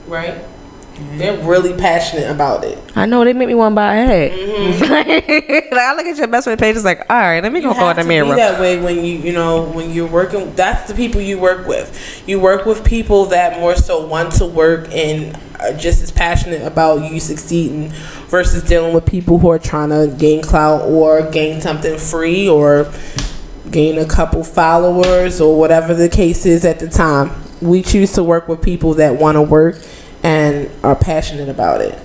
Speaker 3: Right? Mm-hmm. They're really passionate about it.
Speaker 1: I know, they make me want to buy a hat. Mm-hmm. Like, I look at your best friend page, it's like, all right, let me go call the mirror.
Speaker 3: You have to be that way when when you're working. That's the people you work with. You work with people that more so want to work and are just as passionate about you succeeding versus dealing with people who are trying to gain clout or gain something free or gain a couple followers or whatever the case is at the time. We choose to work with people that want to work and are passionate about it.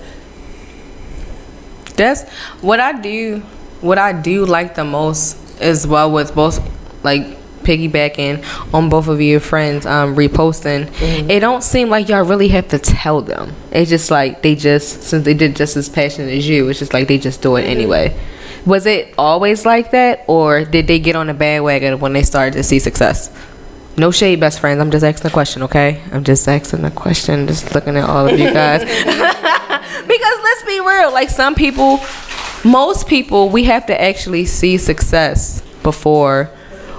Speaker 1: That's what I do. What I do like the most as well, with both, like, piggybacking on both of your friends reposting. Mm-hmm. It don't seem like y'all really have to tell them. It's just like since they did just as passionate as you, it's just like they just do it anyway. Was it always like that, or did they get on the bandwagon when they started to see success? No shade, best friends. I'm just asking a question, okay? I'm just asking a question, just looking at all of you guys. Because let's be real, like, most people, we have to actually see success before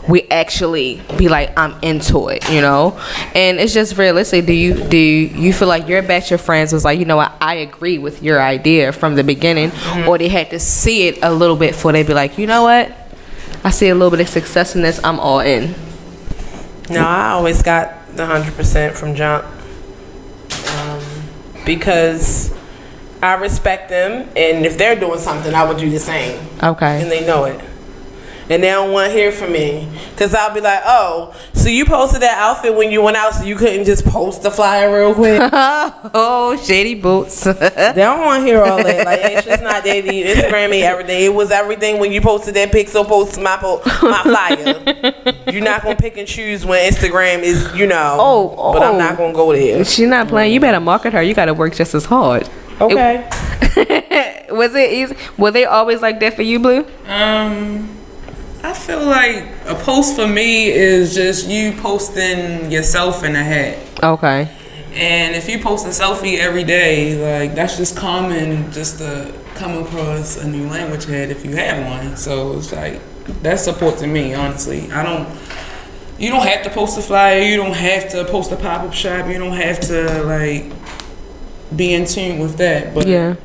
Speaker 1: we actually be like, I'm into it, you know? And it's just realistic. Do you feel like your batch of friends was like, you know what, I agree with your idea from the beginning, or they had to see it a little bit before they be like, you know what, I see a little bit of success in this, I'm all in?
Speaker 3: No, I always got the 100% from jump, because I respect them, and if they're doing something, I would do the same.
Speaker 1: Okay.
Speaker 3: And they know it. and they don't want to hear from me. Because I'll be like, oh, so you posted that outfit when you went out, so you couldn't just post the flyer real quick?
Speaker 1: Oh, shady boots.
Speaker 3: They don't want to hear all that. Like, it's just not that deep. Instagram ain't everything. It was everything when you posted that pic, so post my flyer. You're not going to pick and choose when Instagram is, you know. But I'm not going to go there.
Speaker 1: She's not playing. You better market her. You got to work just as hard.
Speaker 3: Okay.
Speaker 1: Was it easy? Were they always like that for you, Blue?
Speaker 2: I feel like a post for me is just you posting yourself in a hat.
Speaker 1: Okay.
Speaker 2: And if you post a selfie every day, like that's just common just to come across a new language head if you have one. So it's like that's support to me, honestly. You don't have to post a flyer, you don't have to post a pop-up shop, you don't have to like be in tune with that. But yeah,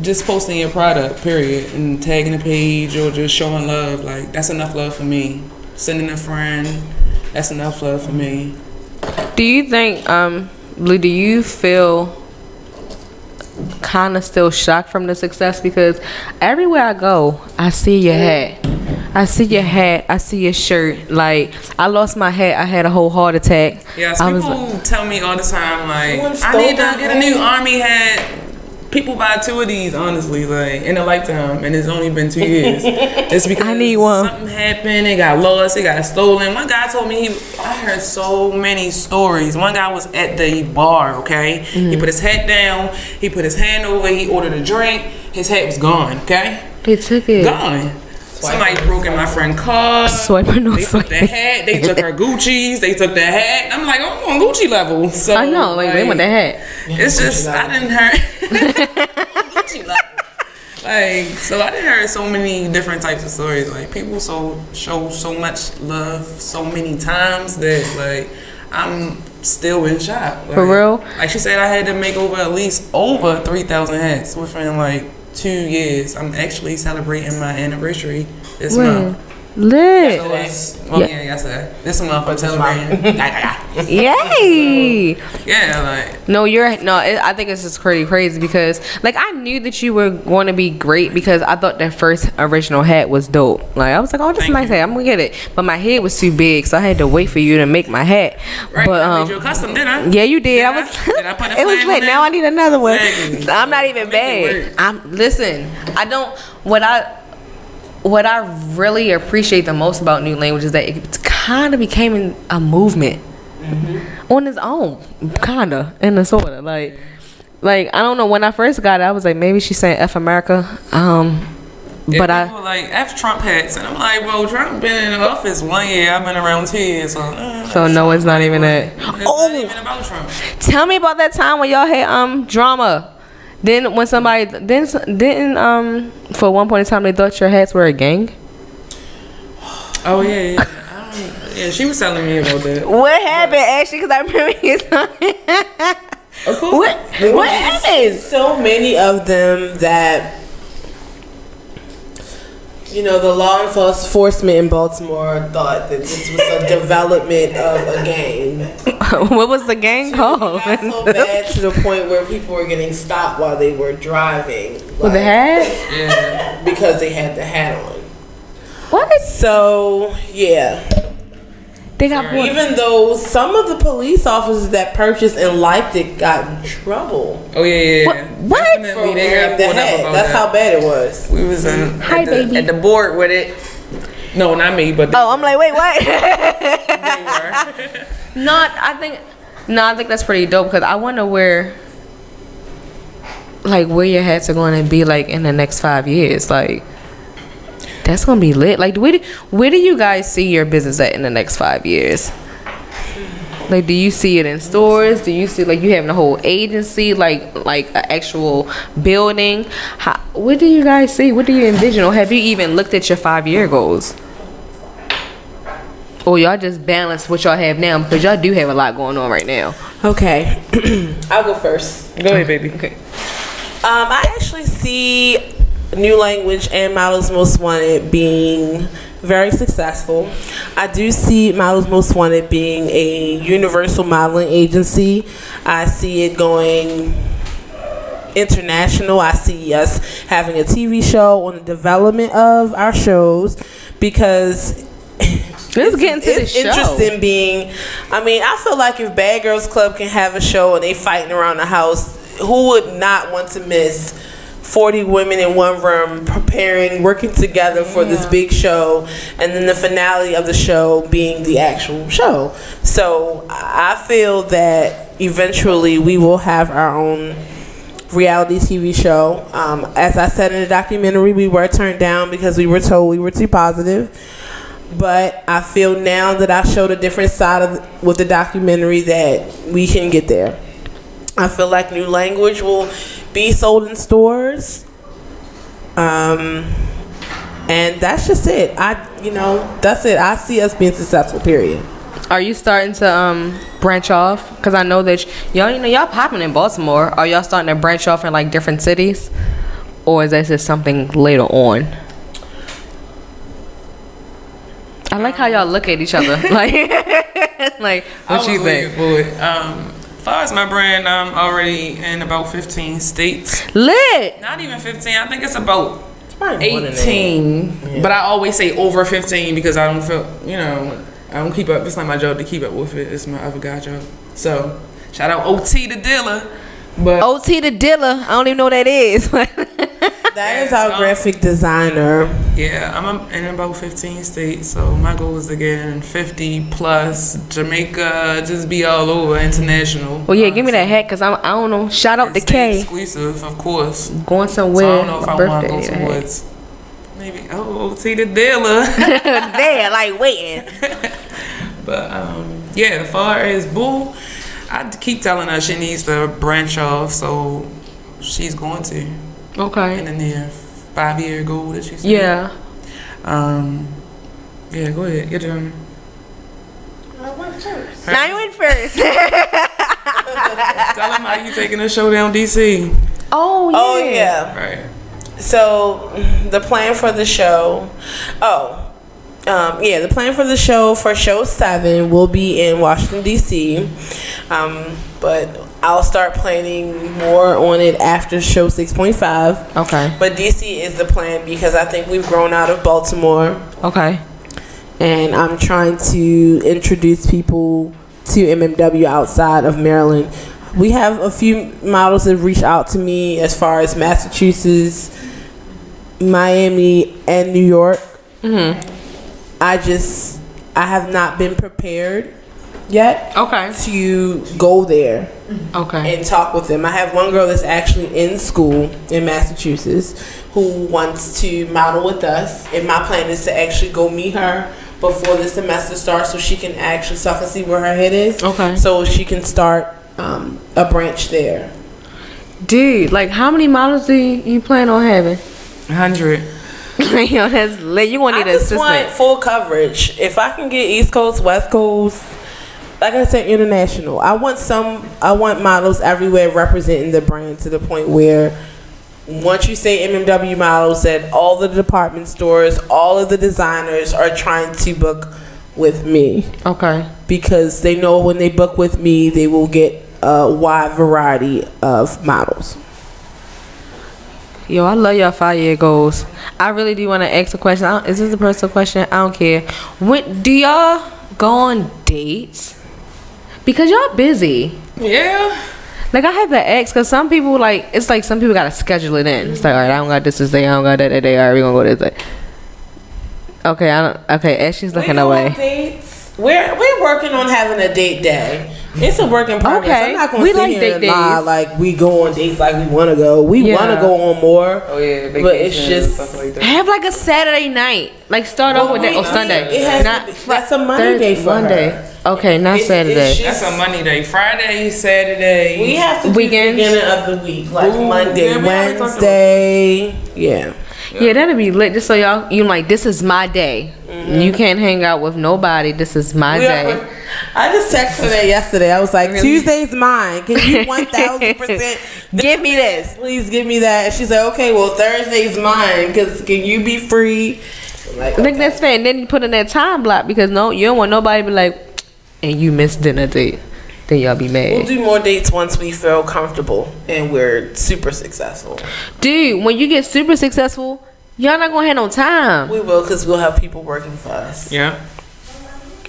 Speaker 2: just posting your product, period, and tagging a page or just showing love, like that's enough love for me. Sending a friend, that's enough love for me.
Speaker 1: Do you think, Blue, do you feel kind of still shocked from the success? Because everywhere I go, I see your hat. I see your hat. I see your shirt. Like, I lost my hat. I had a whole heart attack.
Speaker 2: Yes, people tell me all the time, like, I need to get a new army hat. People buy 2 of these, honestly, like in a lifetime, and it's only been 2 years. It's because
Speaker 1: I need one.
Speaker 2: Something happened. It got lost. It got stolen. One guy told me I heard so many stories. One guy was at the bar. Okay, he put his hat down. He put his hand over. He ordered a drink. His hat was gone. Okay,
Speaker 1: they took it.
Speaker 2: Gone. Somebody broke in my friend's car. They took the hat. They took her Gucci's. They took the hat. I'm like, I'm on Gucci level. So
Speaker 1: I know, like they want the hat.
Speaker 2: It's just I didn't hear Gucci level. Like, so I didn't hear so many different types of stories. Like people show so much love so many times that like I'm still in shock. Like,
Speaker 1: for real?
Speaker 2: Like she said, I had to make at least over 3,000 hats within like 2 years. I'm actually celebrating my anniversary this month.
Speaker 1: Lit.
Speaker 2: Yesterday. This month I'm celebrating.
Speaker 1: Yay!
Speaker 2: Yeah, like.
Speaker 1: I think it's just pretty crazy because, like, I knew that you were going to be great because I thought that first original hat was dope. Like, I was like, oh, this is a nice hat. I'm gonna get it. But my head was too big, so I had to wait for you to make my hat.
Speaker 2: Right,
Speaker 1: but
Speaker 2: I made you a custom, didn't I?
Speaker 1: Yeah, you did.
Speaker 2: Did I put a
Speaker 1: it was lit. Now I need another one.
Speaker 2: Exactly.
Speaker 1: I'm not even bad. Listen. I don't. What I really appreciate the most about New Language is that it kind of became a movement on its own, kind of, in a sort of. Like, I don't know. When I first got it, I was like, maybe she's saying F America. But I
Speaker 2: were like F Trump hats, and I'm like, well, Trump been in office 1 year. I've been around 2 years, so no,
Speaker 1: it's not even that.
Speaker 2: It's not even about Trump.
Speaker 1: Tell me about that time when y'all had drama. Then when somebody didn't for one point in time they thought your hats were a gang.
Speaker 2: Oh yeah. Yeah, she was telling me about that.
Speaker 1: What happened, actually? Because I remember you talking.
Speaker 2: Of course.
Speaker 1: What happened?
Speaker 3: So many of them that, you know, the law enforcement in Baltimore thought that this was a development of a gang.
Speaker 1: What was the gang called?
Speaker 3: It got so bad to the point where people were getting stopped while they were driving.
Speaker 1: With the hat?
Speaker 2: Yeah.
Speaker 3: Because they had the hat on.
Speaker 1: What?
Speaker 3: So, yeah.
Speaker 1: They got bored.
Speaker 3: Even though some of the police officers that purchased and liked it got in trouble.
Speaker 2: Oh yeah.
Speaker 1: What?
Speaker 2: Definitely, they got pulled up about
Speaker 3: That's how bad it was.
Speaker 2: We was at the board with it. No, not me, but
Speaker 1: I'm like, wait, what? I think that's pretty dope because I wonder where your hats are going to be like in the next 5 years. Like, that's gonna be lit. Like, where do you guys see your business at in the next 5 years? Like, do you see it in stores? Do you see like you having a whole agency, like an actual building? What do you guys see? What do you envision? Or have you even looked at your 5-year goals? Or y'all just balance what y'all have now because y'all do have a lot going on right now.
Speaker 3: Okay, I'll go first.
Speaker 2: Go ahead, baby.
Speaker 1: Okay.
Speaker 3: I actually see New Language and Models Most Wanted being very successful. I do see Models Most Wanted being a universal modeling agency. I see it going international. I see us having a TV show on the development of our shows, because
Speaker 1: Let's get into the
Speaker 3: it's
Speaker 1: show.
Speaker 3: interesting being. I mean, I feel like if Bad Girls Club can have a show and they fighting around the house, who would not want to miss 40 women in one room preparing, working together for this big show, and then the finale of the show being the actual show. So I feel that eventually we will have our own reality TV show. As I said in the documentary, we were turned down because we were told we were too positive. But I feel now that I showed a different side of with the documentary that we can get there. I feel like new language will be sold in stores. And that's just it. That's it. I see us being successful, period.
Speaker 1: Are you starting to branch off? Because I know that y'all popping in Baltimore. Are y'all starting to branch off in like different cities? Or is that just something later on? I like how y'all look at each other. Like what you think?
Speaker 2: As far as my brand, I'm already in about 15 states.
Speaker 1: Lit.
Speaker 2: Not even 15. I think it's about
Speaker 3: probably more than
Speaker 2: 18.
Speaker 3: that. Yeah.
Speaker 2: But I always say over 15 because I don't feel, I don't keep up. It's not my job to keep up with it. It's my other guy job. So, shout out OT the dealer. But
Speaker 1: OT the dealer. I don't even know what that is.
Speaker 3: That is our graphic designer.
Speaker 2: Yeah, I'm in about 15 states, so my goal is to get in 50 plus. Jamaica, just be all over, international.
Speaker 1: Well, yeah, give me that hat because I don't know. Shout out to K.
Speaker 2: Exclusive, of course.
Speaker 1: Going somewhere.
Speaker 2: So I don't know if I want to go towards maybe OT the dealer.
Speaker 1: There, like waiting.
Speaker 2: But yeah, as far as Boo, I keep telling her she needs to branch off, so she's going to.
Speaker 1: Okay.
Speaker 2: In the near 5-year goal that she said.
Speaker 1: Yeah.
Speaker 2: Yeah, go ahead. Get your.
Speaker 3: I went first.
Speaker 1: Now you went first.
Speaker 2: Tell them how you taking the show down DC.
Speaker 1: Oh yeah.
Speaker 3: Oh yeah.
Speaker 2: Right.
Speaker 3: So the plan for the show. The plan for the show for show 7 will be in Washington D.C. But I'll start planning more on it after show 6.5.
Speaker 1: Okay.
Speaker 3: But D.C. is the plan because I think we've grown out of Baltimore.
Speaker 1: Okay.
Speaker 3: And I'm trying to introduce people to MMW outside of Maryland. We have a few models that reach out to me as far as Massachusetts, Miami, and New York. Mm-hmm. I have not been prepared yet.
Speaker 1: Okay.
Speaker 3: To go there.
Speaker 1: Okay.
Speaker 3: And talk with them. I have one girl that's actually in school in Massachusetts who wants to model with us, and my plan is to actually go meet her before the semester starts so she can actually so I can see where her head is. Okay. So she can start a branch there.
Speaker 1: Dude, like how many models do you plan on having?
Speaker 2: 100.
Speaker 1: Yo, that's lit. You want to need an assistant.
Speaker 3: I just want full coverage. If I can get East Coast, West Coast, like I said, international. I want models everywhere representing the brand to the point where once you say MMW models, that all the department stores, all of the designers are trying to book with me. Okay. Because they know when they book with me, they will get a wide variety of models.
Speaker 1: Yo, I love y'all 5-year goals. I really do want to ask a question. Is this a personal question? I don't care. When do y'all go on dates? Because y'all busy. Yeah. Like I had to ask because some people it's like some people gotta schedule it in. It's like, all right, I don't got this day, I don't got that day. All right, we gonna go this day. Okay, Okay, Ashley's looking away.
Speaker 3: Dates. We're working on having a date day. It's a work in progress. Okay. I'm not gonna sit here and lie like we go on dates like we want to go. We want to go on more. Oh yeah, but it's just
Speaker 1: have like a Saturday night. Like start off with that. Sunday.
Speaker 3: That's a money day for her.
Speaker 1: Okay, not Saturday.
Speaker 2: That's a money day. Friday, Saturday.
Speaker 3: We have to do the beginning of the week, like Monday, Wednesday. Yeah.
Speaker 1: Yeah, that'd be lit. Just so you like, this is my day. Mm-hmm. You can't hang out with nobody. This is my day.
Speaker 3: I just texted her yesterday. I was like, Tuesday's mine. Can you 1,000%
Speaker 1: give me this?
Speaker 3: Please give me that. And she's like, okay, well Thursday's mine. Cause can you be free?
Speaker 1: I think that's fair. And then you put in that time block because you don't want nobody to be like, and you missed dinner date. Then y'all be mad.
Speaker 3: We'll do more dates once we feel comfortable and we're super successful.
Speaker 1: Dude, when you get super successful,
Speaker 5: Y'all not gonna have no time.
Speaker 3: We will, because we'll have people working for us.
Speaker 2: Yeah.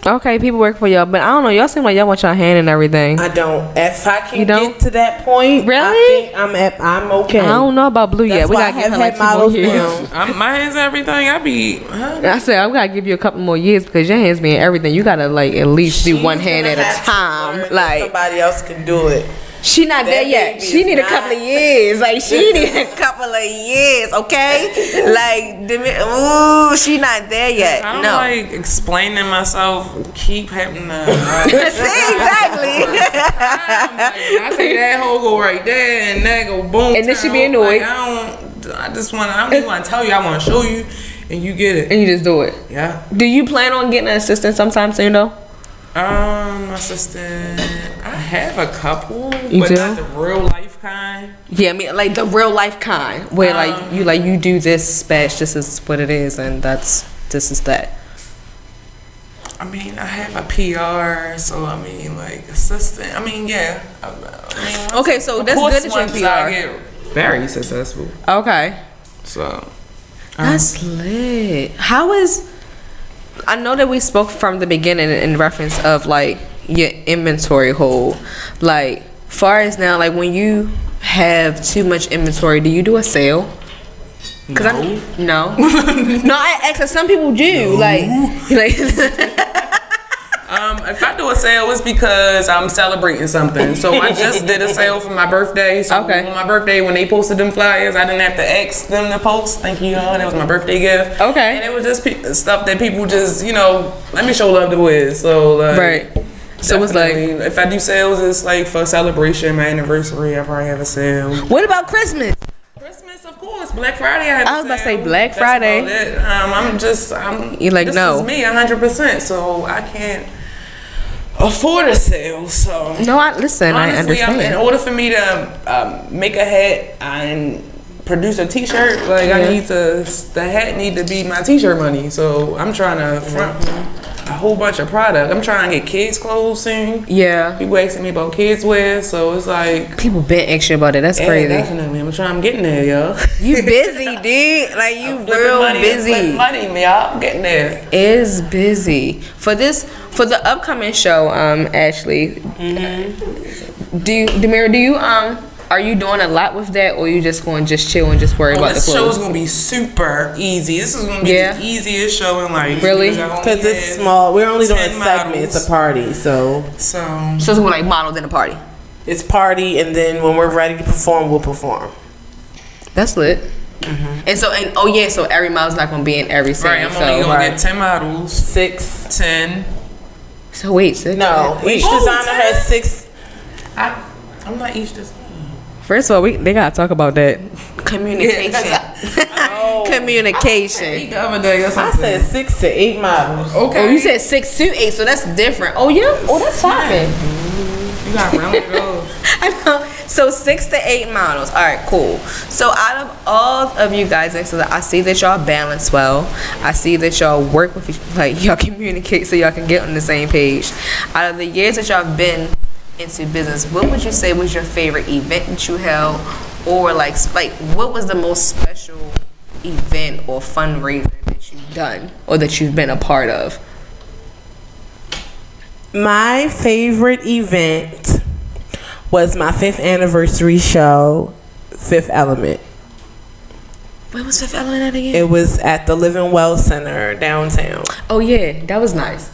Speaker 5: Okay, people work for y'all, but I don't know. Y'all seem like y'all want y'all hand in everything.
Speaker 3: I don't. If I can
Speaker 5: You don't?
Speaker 3: get to that point,
Speaker 5: Really?
Speaker 3: I think I'm okay.
Speaker 5: I don't know about Blue yet.
Speaker 3: That's
Speaker 5: We
Speaker 3: why
Speaker 5: gotta
Speaker 3: I
Speaker 5: give
Speaker 3: have
Speaker 5: her like
Speaker 3: had
Speaker 5: 2 more
Speaker 3: models
Speaker 5: years.
Speaker 3: now.
Speaker 2: My hands and everything. I be.
Speaker 5: I said I gotta give you a couple more years because your hands be in everything. You gotta like at least do one
Speaker 3: She's
Speaker 5: hand
Speaker 3: gonna
Speaker 5: at
Speaker 3: have
Speaker 5: a
Speaker 3: to
Speaker 5: time.
Speaker 3: learn that
Speaker 5: Like
Speaker 3: somebody else can do it.
Speaker 5: she not there
Speaker 3: That
Speaker 5: yet.
Speaker 3: baby
Speaker 5: She
Speaker 3: is
Speaker 5: need a
Speaker 3: not-
Speaker 5: couple of years. Like she need a couple of years. Okay, like ooh, she not there yet.
Speaker 2: I don't
Speaker 5: No.
Speaker 2: like explaining myself. Keep having to.
Speaker 5: See, exactly.
Speaker 2: I say that hole go right there, and that go boom.
Speaker 5: And then she be
Speaker 2: turn.
Speaker 5: annoyed.
Speaker 2: Like, I don't just want to tell you. I want to show you, and you get it.
Speaker 5: And you just do it.
Speaker 2: Yeah.
Speaker 5: Do you plan on getting an assistant sometime soon though?
Speaker 2: Assistant. I have a couple,
Speaker 5: You
Speaker 2: but
Speaker 5: do?
Speaker 2: not the real life kind.
Speaker 5: Yeah, I mean like the real life kind where like you do this batch. This is what it is, and this is that.
Speaker 2: I mean, I have a PR, so I mean, like assistant. I mean, yeah.
Speaker 5: Okay, so that's good that
Speaker 2: once
Speaker 5: you're
Speaker 2: I
Speaker 5: PR.
Speaker 2: get very successful.
Speaker 5: Okay.
Speaker 2: So
Speaker 5: That's lit. How is? I know that we spoke from the beginning in reference of like your inventory hold. Like, far as now, like when you have too much inventory, do you do a sale? Cause no. I ask. 'Cause some people do. Like.
Speaker 2: if I do a sale, it's because I'm celebrating something. So I just did a sale for my birthday. So
Speaker 5: Okay.
Speaker 2: on my birthday, when they posted them flyers, I didn't have to ask them to post. Thank you, y'all. That was my birthday gift.
Speaker 5: Okay.
Speaker 2: And it was just stuff that people just, let me show love to Wiz. So like,
Speaker 5: Right. So it's like,
Speaker 2: definitely, if I do sales, it's like for celebration, my anniversary, I probably have a sale.
Speaker 5: what about Christmas?
Speaker 2: Christmas, of course. Black Friday, I have
Speaker 5: I was
Speaker 2: a
Speaker 5: about to
Speaker 2: sale.
Speaker 5: say Black
Speaker 2: That's
Speaker 5: Friday.
Speaker 2: about it. I'm
Speaker 5: You like,
Speaker 2: this
Speaker 5: no.
Speaker 2: is me 100%, so I can't afford a sale. So
Speaker 5: No, I listen. I
Speaker 2: honestly,
Speaker 5: understand.
Speaker 2: in order for me to make a hat and produce a T-shirt, like I need to. The hat need to be my T-shirt money. So I'm trying to front a whole bunch of product. I'm trying to get kids clothes soon.
Speaker 5: Yeah.
Speaker 2: People asking me about kids wear, so it's like.
Speaker 5: People been extra about it. That's
Speaker 2: Yeah,
Speaker 5: crazy.
Speaker 2: definitely. I'm getting there, yo.
Speaker 5: You busy, dude. Like you
Speaker 2: Flipping
Speaker 5: real
Speaker 2: money,
Speaker 5: busy.
Speaker 2: flipping money, y'all. I'm getting there.
Speaker 5: Is busy for the upcoming show. Ashley, Demira, do you are you doing a lot with that, or you just going to just chill and just worry about the
Speaker 2: This show's
Speaker 5: clothes?
Speaker 2: gonna be super easy. This is gonna be the easiest show in life.
Speaker 5: Really?
Speaker 3: Because it's small. We're only doing
Speaker 2: 10
Speaker 3: segments.
Speaker 2: models.
Speaker 3: It's a party, so
Speaker 2: So
Speaker 5: So it's more like modeled in a party.
Speaker 3: it's party, and then when we're ready to perform, we'll perform.
Speaker 5: That's lit. And so so every model's not gonna be in every scene.
Speaker 2: right, I'm
Speaker 5: so
Speaker 2: only gonna get 10 models.
Speaker 3: 6.
Speaker 2: 10.
Speaker 5: so wait, six?
Speaker 3: No, each
Speaker 2: Oh,
Speaker 3: designer
Speaker 2: 10?
Speaker 3: has 6.
Speaker 2: I'm not each this.
Speaker 5: First of all, they gotta talk about that communication. Communication.
Speaker 2: The other day or
Speaker 3: I
Speaker 2: something.
Speaker 3: said 6 to 8 models.
Speaker 2: Okay.
Speaker 5: Oh, you said 6 to 8, so that's different. Oh yeah. Oh, that's fine.
Speaker 2: You got round it up.
Speaker 5: I know. So 6 to 8 models. All right, cool. So out of all of you guys, I see that y'all balance well. I see that y'all work with y'all communicate so y'all can get on the same page. Out of the years that y'all been into business, what would you say was your favorite event that you held, or like what was the most special event or fundraiser that you've done or that you've been a part of?
Speaker 3: My favorite event was my 5th anniversary show, Fifth Element.
Speaker 5: Where was Fifth Element at again?
Speaker 3: It was at the Living Well Center downtown.
Speaker 5: Oh yeah, that was nice.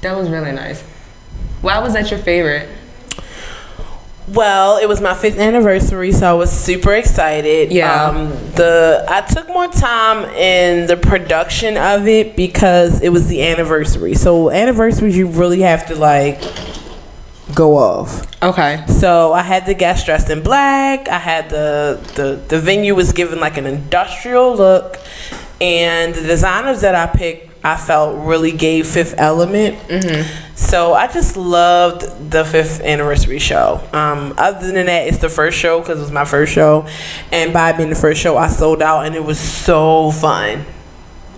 Speaker 5: That was really nice. Why was that your favorite?
Speaker 3: Well, it was my 5th anniversary, so I was super excited.
Speaker 5: Yeah.
Speaker 3: I took more time in the production of it because it was the anniversary. So anniversaries, you really have to go off.
Speaker 5: Okay.
Speaker 3: So I had the guests dressed in black. I had the venue was given like an industrial look, and the designers that I picked, I felt really gave Fifth Element. So I just loved the 5th anniversary show. Other than that, it's the first show because it was my first show, and by being the first show, I sold out, and it was so fun.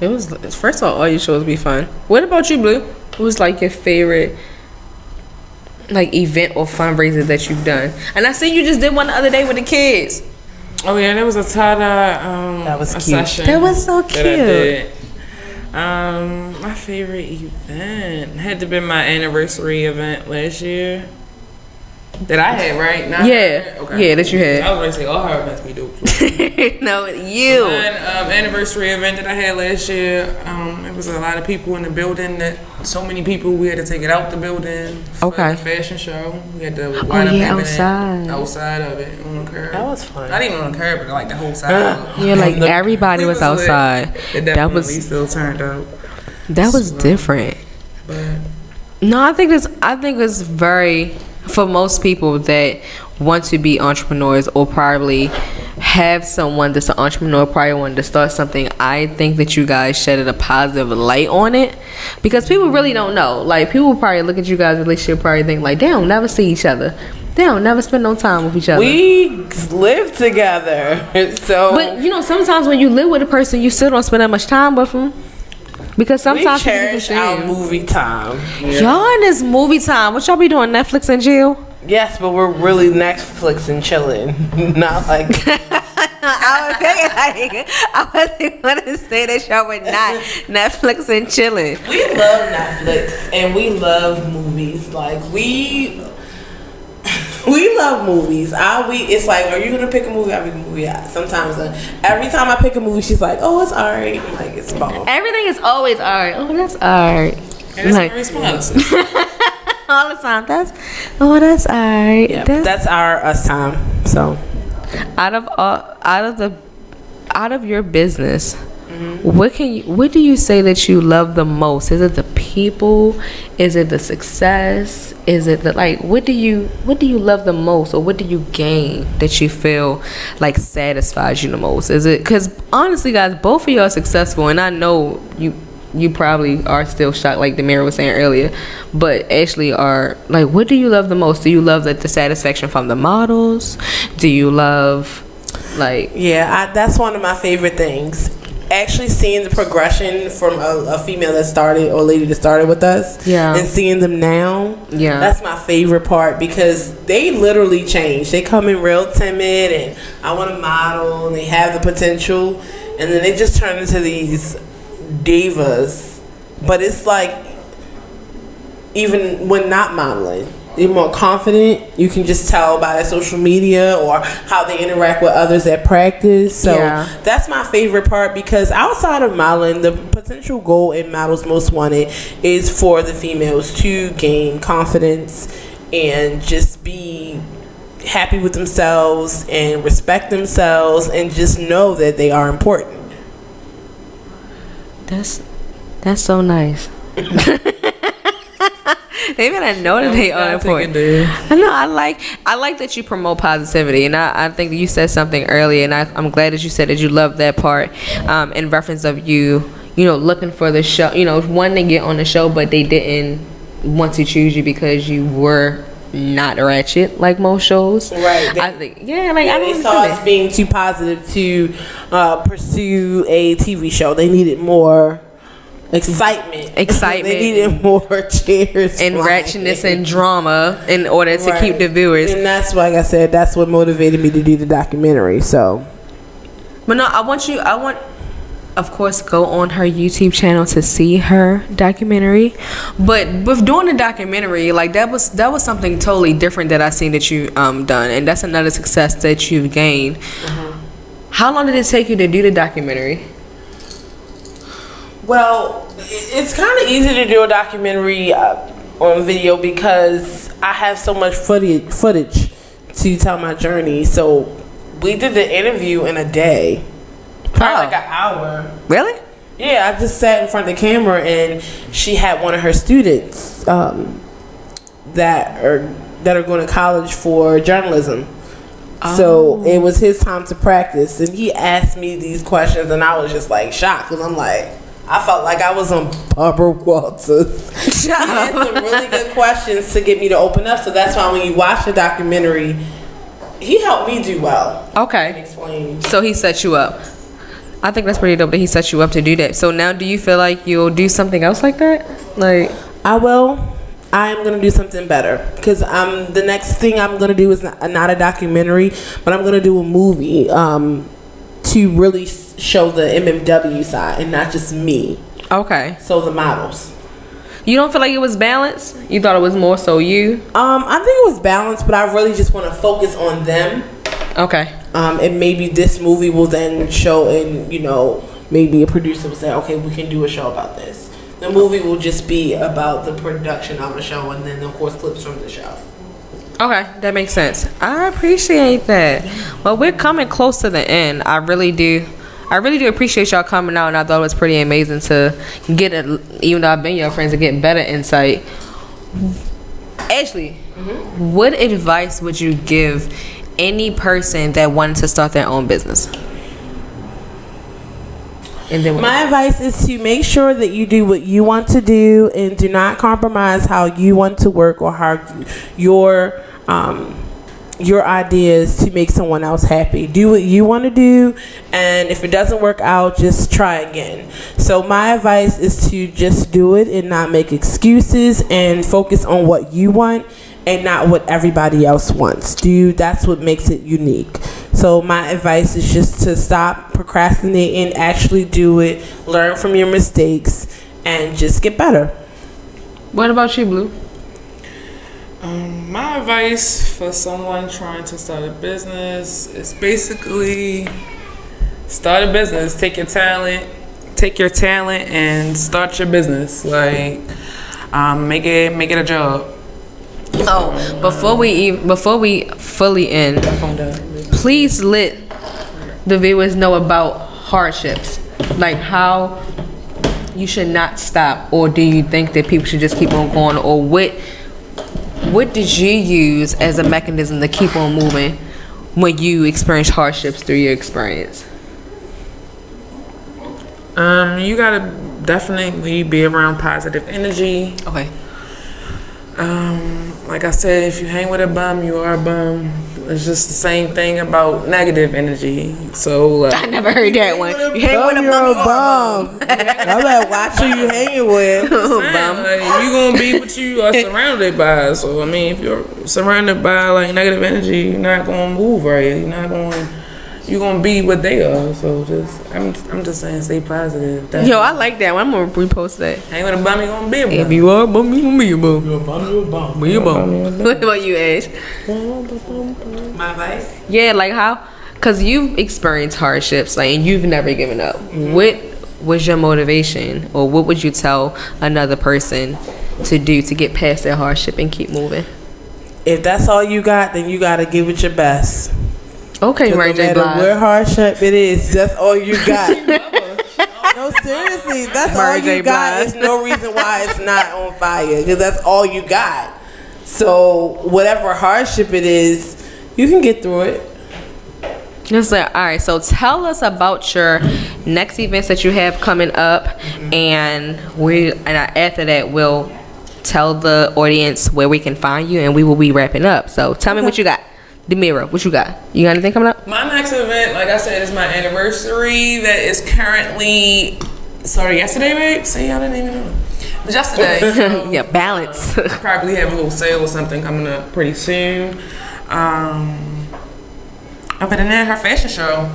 Speaker 5: It was, first of all your shows be fun. What about you, Blue? What was like your favorite event or fundraiser that you've done? And I see you just did one the other day with the kids.
Speaker 2: Oh yeah, there was a tie-dye
Speaker 3: That was
Speaker 2: a
Speaker 3: cute.
Speaker 2: session
Speaker 1: That was so
Speaker 2: that I did.
Speaker 1: cute.
Speaker 2: My favorite event had to be my anniversary event last year. That I had, right? Not
Speaker 1: Yeah.
Speaker 2: okay.
Speaker 1: Yeah, that you had.
Speaker 2: I was going to say all her events be dope.
Speaker 1: No, you.
Speaker 2: One anniversary event that I had last year, it was a lot of people in the building. So many people, we had to take it out the building for
Speaker 1: Okay.
Speaker 2: the fashion show. We had to wind up having it outside of it on the curb.
Speaker 3: That was fun.
Speaker 2: Not even on the curb, but like the whole side.
Speaker 1: Yeah, like everybody
Speaker 2: It
Speaker 1: was
Speaker 2: lit.
Speaker 1: outside.
Speaker 2: It
Speaker 1: That
Speaker 2: definitely
Speaker 1: was
Speaker 2: still turned out.
Speaker 1: that was different.
Speaker 2: But
Speaker 1: No, I think it's very, for most people that want to be entrepreneurs or probably have someone that's an entrepreneur, probably wanted to start something, I think that you guys shedded a positive light on it, because people really don't know. Like, people probably look at you guys' relationship, probably think like, they don't never see each other, they don't never spend no time with each other.
Speaker 3: We live together, so.
Speaker 1: But you know, sometimes when you live with a person, you still don't spend that much time with them, because
Speaker 3: we
Speaker 1: sometimes people
Speaker 3: cherish
Speaker 1: can
Speaker 3: our
Speaker 1: say,
Speaker 3: movie time.
Speaker 1: y'all in this movie time, what y'all be doing, Netflix and chill?
Speaker 3: Yes, but we're really Netflix and chilling, not like.
Speaker 1: I wasn't gonna say that y'all were not Netflix and chilling.
Speaker 3: We love Netflix and we love movies. Like we love movies. It's like, are you gonna pick a movie? I pick a movie. Sometimes, every time I pick a movie, she's like, "Oh, it's alright." I'm like, it's bomb.
Speaker 1: Everything is always alright. Oh, that's alright.
Speaker 2: and it's
Speaker 1: Like,
Speaker 2: very responsive.
Speaker 1: all the time. That's alright.
Speaker 3: Yeah, that's our us time. So
Speaker 1: Out of your business, what do you say that you love the most? Is it the people? Is it the success? Is it the, like, what do you love the most, or what do you gain that you feel like satisfies you the most? Is it, because honestly guys, both of you are successful, and I know you probably are still shocked, like Demira was saying earlier, but actually are, like, what do you love the most? Do you love the satisfaction from the models? Do you love, like...
Speaker 3: yeah, that's one of my favorite things. Actually seeing the progression from a female that started, or a lady that started with us,
Speaker 1: Yeah.
Speaker 3: and seeing them now,
Speaker 1: Yeah.
Speaker 3: that's my favorite part, because they literally change. They come in real timid and I want to model, and they have the potential, and then they just turn into these divas. But it's like, even when not modeling, they're more confident. You can just tell by their social media or how they interact with others at practice. So
Speaker 1: Yeah.
Speaker 3: that's my favorite part, because outside of modeling, the potential goal in Models Most Wanted is for the females to gain confidence and just be happy with themselves and respect themselves and just know that they are important.
Speaker 1: That's so nice. They better know that they are important. I know. I like that you promote positivity, and I think that you said something earlier, and I'm glad that you said that you love that part, in reference of you looking for the show, wanting to get on the show, but they didn't want to choose you because you were not ratchet like most shows.
Speaker 3: Right.
Speaker 1: I think, I don't
Speaker 3: They saw us being too positive to pursue a TV show. They needed more excitement. They needed more cheers
Speaker 1: and
Speaker 3: flying.
Speaker 1: ratchetness and drama in order to
Speaker 3: Right.
Speaker 1: keep the viewers.
Speaker 3: And that's, like I said, that's what motivated me to do the documentary. So,
Speaker 1: But no, I want, of course, go on her YouTube channel to see her documentary. But with doing the documentary, like, that was something totally different that I seen that you done, and that's another success that you've gained. How long did it take you to do the documentary?
Speaker 3: well, it's kind of easy to do a documentary on video because I have so much footage to tell my journey. So we did the interview in a day, probably like an hour.
Speaker 1: Really?
Speaker 3: Yeah, I just sat in front of the camera, and she had one of her students that are going to college for journalism. So it was his time to practice, and he asked me these questions, and I was just like shocked, because I'm like, I felt like I was on Barbara Walters. He had some really good questions to get me to open up. So that's why when you watch the documentary, he helped me do well.
Speaker 1: Okay.
Speaker 3: Explain.
Speaker 1: So he set you up. I think that's pretty dope that he set you up to do that. So now, do you feel like you'll do something else like that? Like,
Speaker 3: I will. I'm gonna do something better because the next thing I'm gonna do is not a documentary, but I'm gonna do a movie to really show the MMW side and not just me.
Speaker 5: Okay.
Speaker 3: So the models.
Speaker 5: You don't feel like it was balanced? You thought it was more so you?
Speaker 3: I think it was balanced, but I really just want to focus on them.
Speaker 5: Okay.
Speaker 3: And maybe this movie will then show, and maybe a producer will say, okay, we can do a show about this. The movie will just be about the production of a show, and then of course clips from the show.
Speaker 5: Okay, that makes sense. I appreciate that. Well, we're coming close to the end. I really do appreciate y'all coming out, and I thought it was pretty amazing to get even though I've been your friends, to get better insight. Ashley, what advice would you give any person that wanted to start their own business? And then
Speaker 3: my advice is to make sure that you do what you want to do and do not compromise how you want to work or how your ideas to make someone else happy. Do what you want to do, and if it doesn't work out, just try again. So my advice is to just do it and not make excuses, and focus on what you want and not what everybody else wants. That's what makes it unique. So my advice is just to stop procrastinating, actually do it, learn from your mistakes, and just get better.
Speaker 5: What about you, Blue?
Speaker 2: My advice for someone trying to start a business is basically start a business. Take your talent and start your business. Like, make it a job.
Speaker 5: Oh, before we fully end, please let the viewers know about hardships, like how you should not stop, or do you think that people should just keep on going, or what did you use as a mechanism to keep on moving when you experience hardships through your experience?
Speaker 2: You gotta definitely be around positive energy.
Speaker 5: Okay.
Speaker 2: Like I said, if you hang with a bum, you are a bum. It's just the same thing about negative energy. So
Speaker 5: I never heard that one. You hang with a bum.
Speaker 3: I'm like, watch who you hanging with.
Speaker 2: Like, you gonna be what you are surrounded by. So I mean, if you're surrounded by like negative energy, you're not gonna move right. You're gonna be what they are. So I'm just saying, stay positive. Definitely.
Speaker 5: Yo, I like that one. I'm gonna repost that.
Speaker 2: Hang with a bum, you gonna be a bum.
Speaker 5: If you are a bum, you gonna be a bum.
Speaker 3: You're a bum, you're a bum.
Speaker 5: Be a bum. What about you, Ash?
Speaker 3: My advice?
Speaker 5: Yeah, like how? Cause you've experienced hardships, like, and you've never given up. What was your motivation, or what would you tell another person to do to get past their hardship and keep moving?
Speaker 3: If that's all you got, then you gotta give it your best.
Speaker 5: Okay, Mary J.
Speaker 3: No matter
Speaker 5: Blige.
Speaker 3: what hardship it is, that's all you got. No, seriously, that's
Speaker 5: Mary
Speaker 3: all
Speaker 5: J.
Speaker 3: you got.
Speaker 5: Blige.
Speaker 3: There's no reason why it's not on fire, because that's all you got. So whatever hardship it is, you can get through it.
Speaker 5: Just like, all right, so tell us about your next events that you have coming up, and after that we'll tell the audience where we can find you, and we will be wrapping up. So tell me what you got. Demira, what you got? You got anything coming up?
Speaker 2: My next event, like I said, is my anniversary. That is currently, yesterday, babe? See, I didn't even know. Yesterday. So,
Speaker 5: Yeah, balance.
Speaker 2: Probably have a little sale or something coming up pretty soon. Other than that, her fashion show.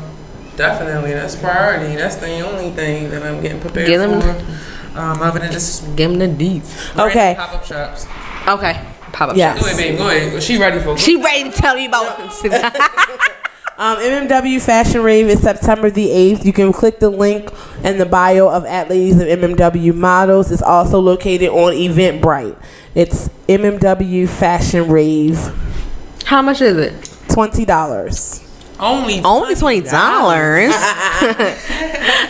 Speaker 2: Definitely, that's priority. That's the only thing that I'm getting prepared for. Other than just
Speaker 5: Give them the deets.
Speaker 3: Okay.
Speaker 2: pop-up shops.
Speaker 5: Okay. Pop up
Speaker 3: Yes.
Speaker 2: Go ahead, babe. Go ahead. She ready for it.
Speaker 5: She ready to tell you about
Speaker 3: MMW Fashion Rave is September the 8th. You can click the link in the bio of @Ladies of MMW Models. It's also located on Eventbrite. It's MMW Fashion Rave.
Speaker 5: How much is it?
Speaker 3: $20.
Speaker 2: Only
Speaker 5: $20.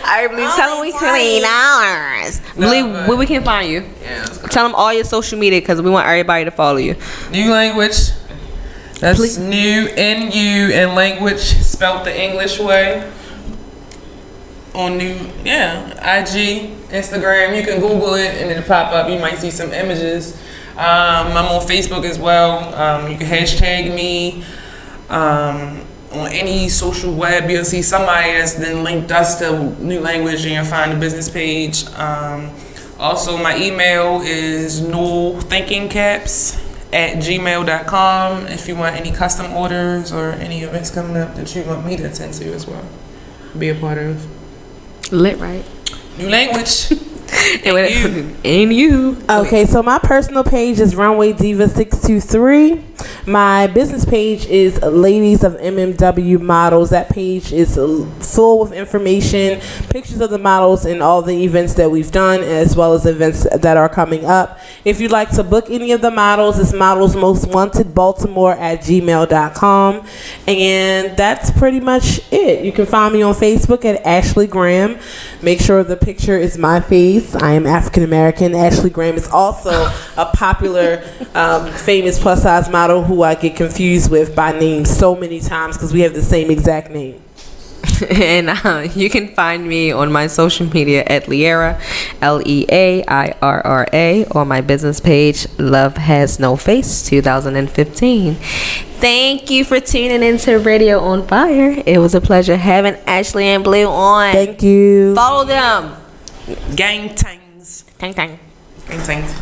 Speaker 5: I believe. Tell them we $20. Believe where we can find you.
Speaker 2: Yeah.
Speaker 5: Tell them all your social media, because we want everybody to follow you.
Speaker 2: New language. That's
Speaker 5: Please.
Speaker 2: new NU and language spelled the English way. On IG, Instagram. You can Google it and it'll pop up. You might see some images. I'm on Facebook as well. You can hashtag me. On any social web, you'll see somebody that's then linked us to New Language, and you'll find the business page. Also, my email is newthinkingcaps@gmail.com if you want any custom orders or any events coming up that you want me to attend to as well. Be a part of.
Speaker 5: Lit, right?
Speaker 2: New language.
Speaker 5: And you.
Speaker 3: Okay, so my personal page is Runway Diva 623. My business page is Ladies of MMW Models. That page is full with information, pictures of the models and all the events that we've done, as well as events that are coming up. If you'd like to book any of the models, it's Models Most Wanted Baltimore @gmail.com. And that's pretty much it. You can find me on Facebook at Ashley Graham. Make sure the picture is my face. I am African American. Ashley Graham is also a popular, famous plus size model who I get confused with by name so many times because we have the same exact name.
Speaker 5: And you can find me on my social media at Leira, LEAIRRA, or my business page, Love Has No Face 2015. Thank you for tuning into Radio on Fire. It was a pleasure having Ashley and Blue on.
Speaker 3: Thank you.
Speaker 5: Follow them.
Speaker 2: Gang tangs.
Speaker 5: Tang tang.
Speaker 2: Gang tangs.